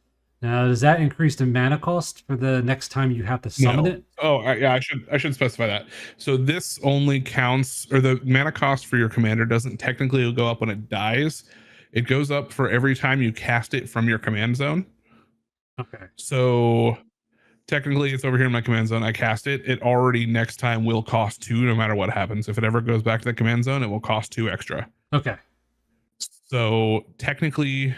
now does that increase the mana cost for the next time you have to summon it? Oh, yeah, I should specify that. So this only counts, or the mana cost for your commander doesn't technically go up when it dies. It goes up for every time you cast it from your command zone. Okay. So technically it's over here in my command zone. I cast it. It already next time will cost 2 no matter what happens. If it ever goes back to the command zone, it will cost 2 extra. Okay. So technically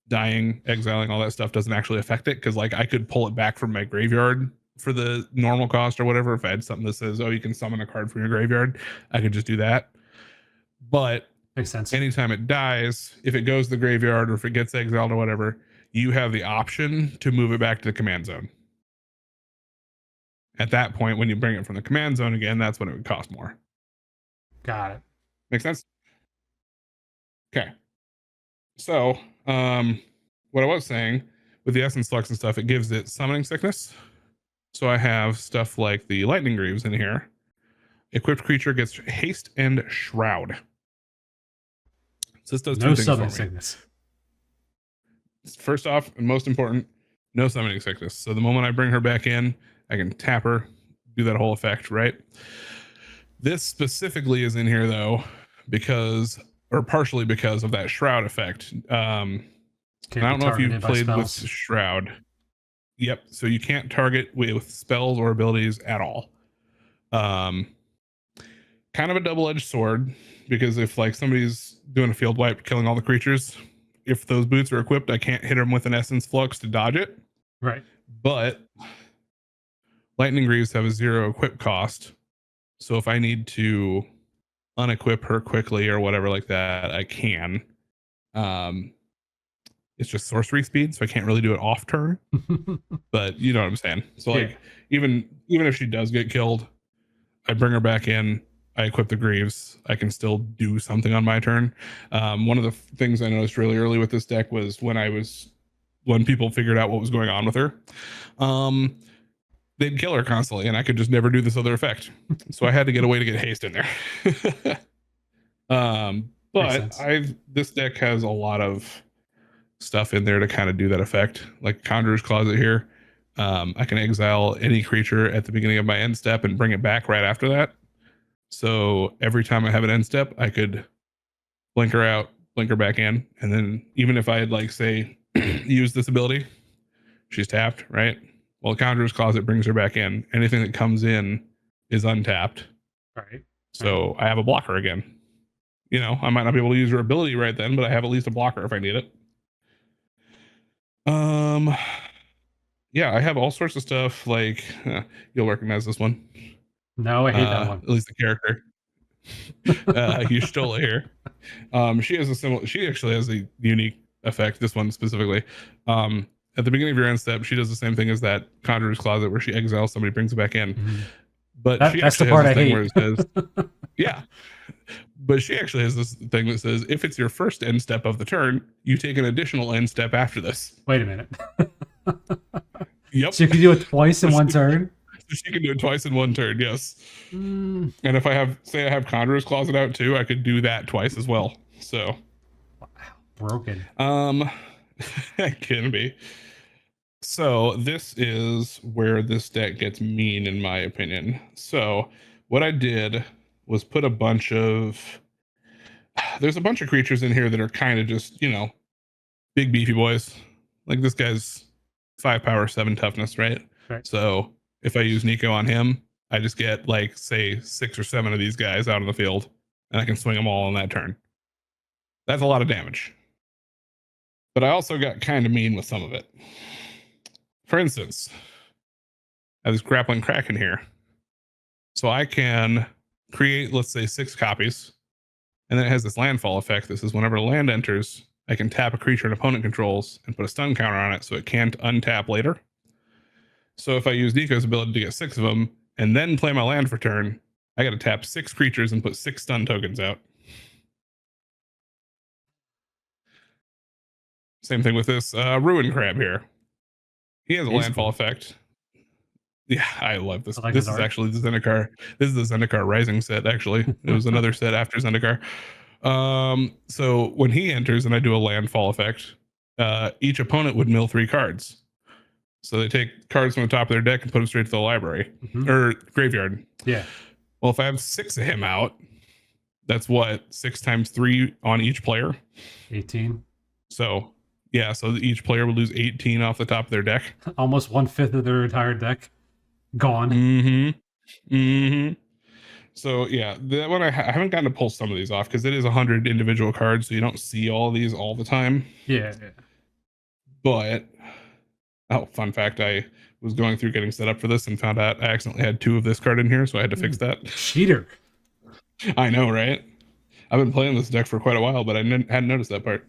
dying, exiling, all that stuff doesn't actually affect it, because like I could pull it back from my graveyard for the normal cost or whatever. If I had something that says, oh, you can summon a card from your graveyard, I could just do that. But makes sense. Anytime it dies, if it goes to the graveyard or if it gets exiled or whatever, you have the option to move it back to the command zone. At that point, when you bring it from the command zone again, that's when it would cost more. Got it. Make sense? Okay. So, what I was saying with the essence flux and stuff, it gives it summoning sickness. So I have stuff like the lightning greaves in here. Equipped creature gets haste and shroud. So this does no 2 things summoning for me. sickness. First off, and most important, no summoning sickness. So the moment I bring her back in, I can tap her, do that whole effect, right? This specifically is in here though, because, or partially because of that shroud effect. I don't know if you've played with shroud. Yep. So you can't target with spells or abilities at all. Kind of a double-edged sword, because if like somebody's doing a field wipe, killing all the creatures, if those boots are equipped, I can't hit them with an essence flux to dodge it. Right. But lightning greaves have a 0 equip cost. So if I need to unequip her quickly or whatever like that, I can. It's just sorcery speed, so I can't really do it off turn. But you know what I'm saying. So like, even if she does get killed, I bring her back in, I equip the greaves, I can still do something on my turn. One of the things I noticed really early with this deck was when people figured out what was going on with her, they'd kill her constantly, and I could just never do this other effect. So I had to get a way to get haste in there. But this deck has a lot of stuff in there to kind of do that effect, like Conjurer's Closet here. I can exile any creature at the beginning of my end step and bring it back right after that. So every time I have an end step, I could blink her out, blink her back in, and then even if I had like say use this ability, she's tapped, right? Well, Conjurer's Closet brings her back in. Anything that comes in is untapped. Right. So I have a blocker again. You know, I might not be able to use her ability right then, but I have at least a blocker if I need it. Yeah, I have all sorts of stuff like you'll recognize this one. No, I hate that one. At least the character. You stole it here. She has a similar. She actually has a unique effect. This one specifically. At the beginning of your end step, she does the same thing as that Conjurer's Closet, where she exiles somebody, brings it back in. Mm-hmm. But that's the part I hate. Where it says, yeah. But she actually has this thing that says, if it's your first end step of the turn, you take an additional end step after this. Wait a minute. Yep. So you can do it twice in one turn? So she can do it twice in one turn, yes. And if I have Conjurer's Closet out too, I could do that twice as well. So. Wow. Broken. It can be. So this is where this deck gets mean, in my opinion. So what I did was put a bunch of... There's a bunch of creatures in here that are kind of just, you know, big beefy boys. Like this guy's 5 power, 7 toughness, right? So if I use Nico on him, I just get like, say, 6 or 7 of these guys out on the field, and I can swing them all on that turn. That's a lot of damage. But I also got kind of mean with some of it. For instance, I have this grappling kraken here. So I can create, let's say, 6 copies. And then it has this landfall effect. This is whenever land enters, I can tap a creature an opponent controls and put a stun counter on it so it can't untap later. So if I use Nico's ability to get 6 of them and then play my land for turn, I got to tap 6 creatures and put 6 stun tokens out. Same thing with this Ruin Crab here. He has a landfall effect. Yeah, I love this. This is actually the Zendikar. This is the Zendikar Rising set, actually. It was another set after Zendikar. So when he enters and I do a landfall effect, each opponent would mill 3 cards. So they take cards from the top of their deck and put them straight to the library or graveyard. Yeah. Well, if I have 6 of him out, that's what, 6 times 3 on each player? 18. So Yeah, so each player would lose 18 off the top of their deck. Almost 1/5 of their entire deck gone. So yeah, that one I haven't gotten to pull some of these off because it is 100 individual cards, so you don't see all of these all the time. Yeah. But fun fact, I was going through getting set up for this and found out I accidentally had 2 of this card in here, so I had to fix that. Cheater. I know, right? I've been playing this deck for quite a while, but I hadn't noticed that part.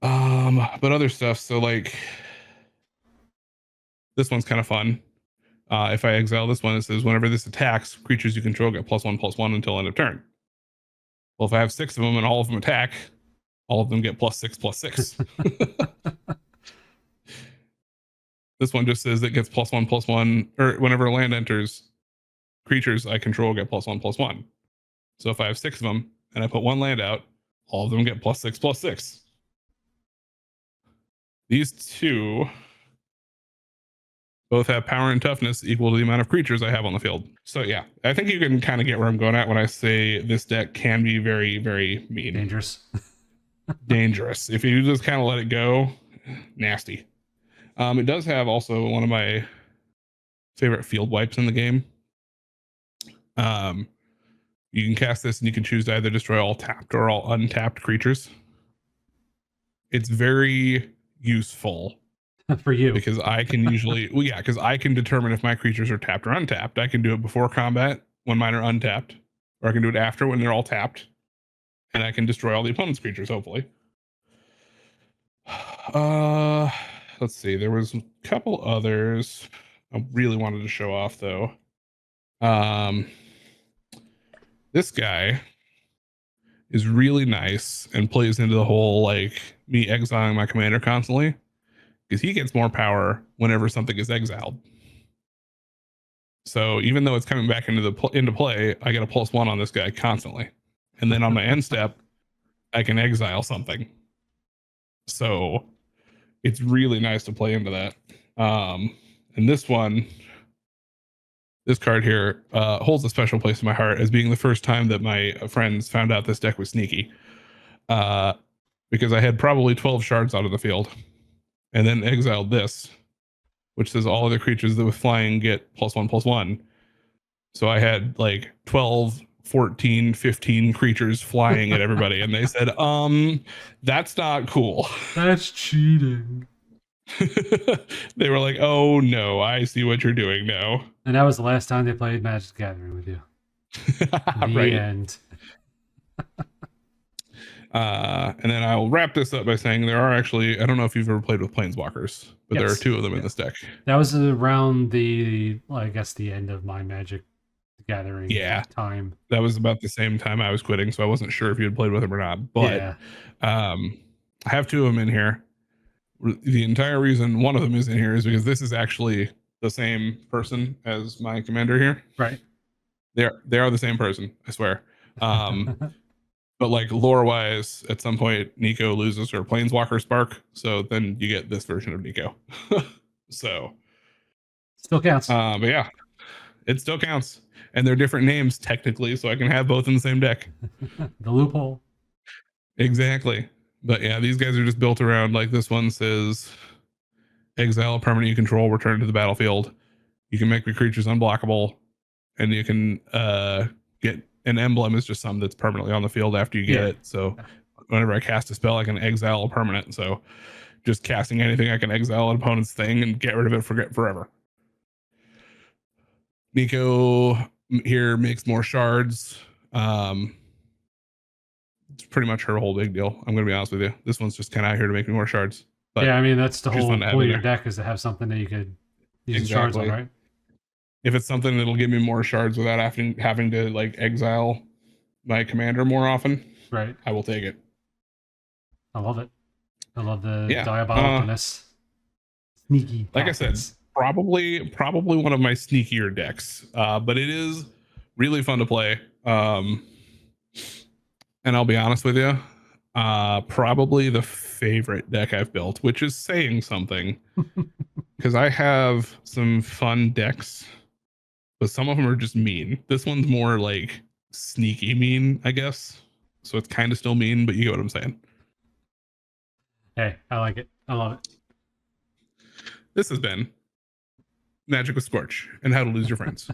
But other stuff, so like this one's kind of fun. If I exile this one, it says whenever this attacks, creatures you control get +1/+1 until end of turn. Well, if I have 6 of them and all of them attack, all of them get +6/+6. This one just says it gets +1/+1, or whenever a land enters, creatures I control get +1/+1. So if I have 6 of them and I put 1 land out, all of them get +6/+6. These 2 both have power and toughness equal to the amount of creatures I have on the field. So yeah, I think you can kind of get where I'm going at when I say this deck can be very, very mean. Dangerous. Dangerous. If you just kind of let it go, nasty. It does have also one of my favorite field wipes in the game. You can cast this and you can choose to either destroy all tapped or all untapped creatures. It's very useful for you because I can usually, because I can determine if my creatures are tapped or untapped. I can do it before combat when mine are untapped, or I can do it after when they're all tapped, and I can destroy all the opponent's creatures, hopefully. Let's see. There was a couple others I really wanted to show off, though. This guy is really nice and plays into the whole, like, me exiling my commander constantly, because he gets more power whenever something is exiled. So even though it's coming back into play, I get a +1 on this guy constantly. And then on my end step, I can exile something. So it's really nice to play into that. And this card here holds a special place in my heart as being the first time that my friends found out this deck was sneaky. Because I had probably 12 shards out of the field and then exiled this, which says all other creatures that with flying get +1/+1. So I had like 12, 14, 15 creatures flying at everybody. And they said, that's not cool. That's cheating. They were like, oh no, I see what you're doing now. And that was the last time they played Magic the Gathering with you. The end. And then I'll wrap this up by saying there are actually, I don't know if you've ever played with Planeswalkers, but there are 2 of them in this deck. That was around the end of my Magic the Gathering time. That was about the same time I was quitting, so I wasn't sure if you had played with them or not. But I have 2 of them in here. The entire reason one of them is in here is because this is actually the same person as my commander here. Right. They are the same person, I swear. But like lore wise, at some point Nico loses her Planeswalker Spark, so then you get this version of Nico. So still counts. But yeah, it still counts, and they're different names technically, so I can have both in the same deck. The loophole. Exactly. But yeah, these guys are just built around, like this one says, exile a permanent you control, return to the battlefield. You can make the creatures unblockable, and you can get an emblem is just something that's permanently on the field after you get it. So whenever I cast a spell, I can exile a permanent. So just casting anything, I can exile an opponent's thing and get rid of it forever. Nico here makes more shards. It's pretty much her whole big deal. I'm going to be honest with you. This one's just kind of out here to make me more shards. But yeah, I mean, that's the whole point of your deck, is to have something that you could use shards on, right? If it's something that'll give me more shards without having to like exile my commander more often, right, I will take it. I love it. I love the diabolicalness. Sneaky tactics. Like I said, probably one of my sneakier decks. But it is really fun to play. And I'll be honest with you, probably the favorite deck I've built, which is saying something, because I have some fun decks, but some of them are just mean. This one's more like sneaky mean, I guess. So it's kind of still mean, but you get what I'm saying. Hey, I like it. I love it. This has been Magic with Scorch and How to Lose Your Friends.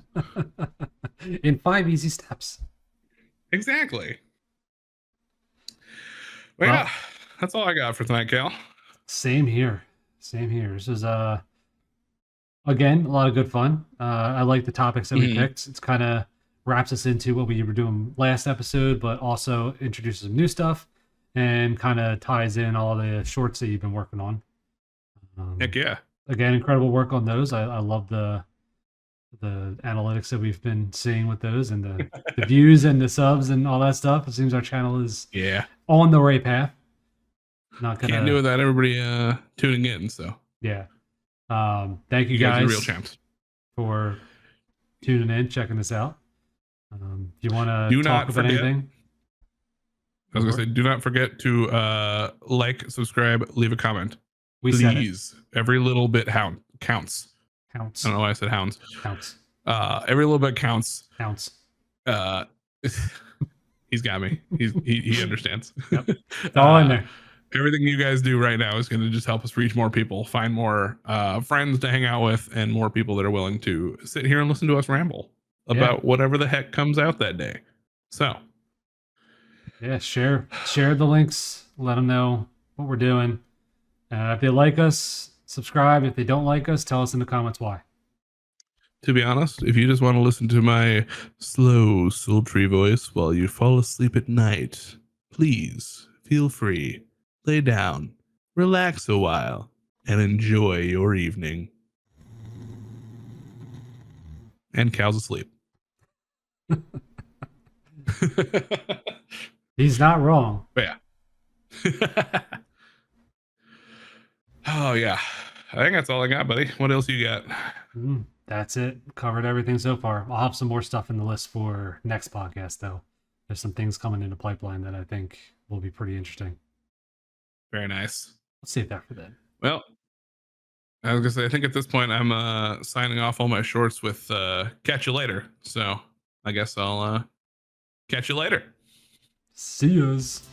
In 5 easy steps. Exactly. Well, yeah, that's all I got for tonight, Cal. Same here. Same here. This is again a lot of good fun. I like the topics that we picked. It's kind of wraps us into what we were doing last episode, but also introduces some new stuff and kind of ties in all the shorts that you've been working on. Heck yeah. Again, incredible work on those. I love the analytics that we've been seeing with those and the views and the subs and all that stuff. It seems our channel is on the right path. Not gonna can't do without everybody tuning in. So yeah. Thank you guys guys are real champs for tuning in, checking this out. Do you want to talk about anything? I was gonna say, do not forget to like, subscribe, leave a comment. Please. Every little bit counts. I don't know why I said hounds. Counts. Every little bit counts. Counts. He's got me. He understands. Yep. It's all in there. Everything you guys do right now is going to just help us reach more people, find more friends to hang out with, and more people that are willing to sit here and listen to us ramble about whatever the heck comes out that day. So, yeah, share the links. Let them know what we're doing. If they like us, subscribe. If they don't like us, tell us in the comments why. To be honest, if you just want to listen to my slow, sultry voice while you fall asleep at night, please feel free. Lay down, relax a while, and enjoy your evening. And Cal's asleep. He's not wrong. But yeah. Oh, yeah. I think that's all I got, buddy. What else you got? That's it. Covered everything so far. I'll have some more stuff in the list for next podcast, though. There's some things coming in the pipeline that I think will be pretty interesting. Very nice. Let's save that for then. Well, I was gonna say, I think at this point I'm signing off all my shorts with catch you later. So I guess I'll catch you later. See yous.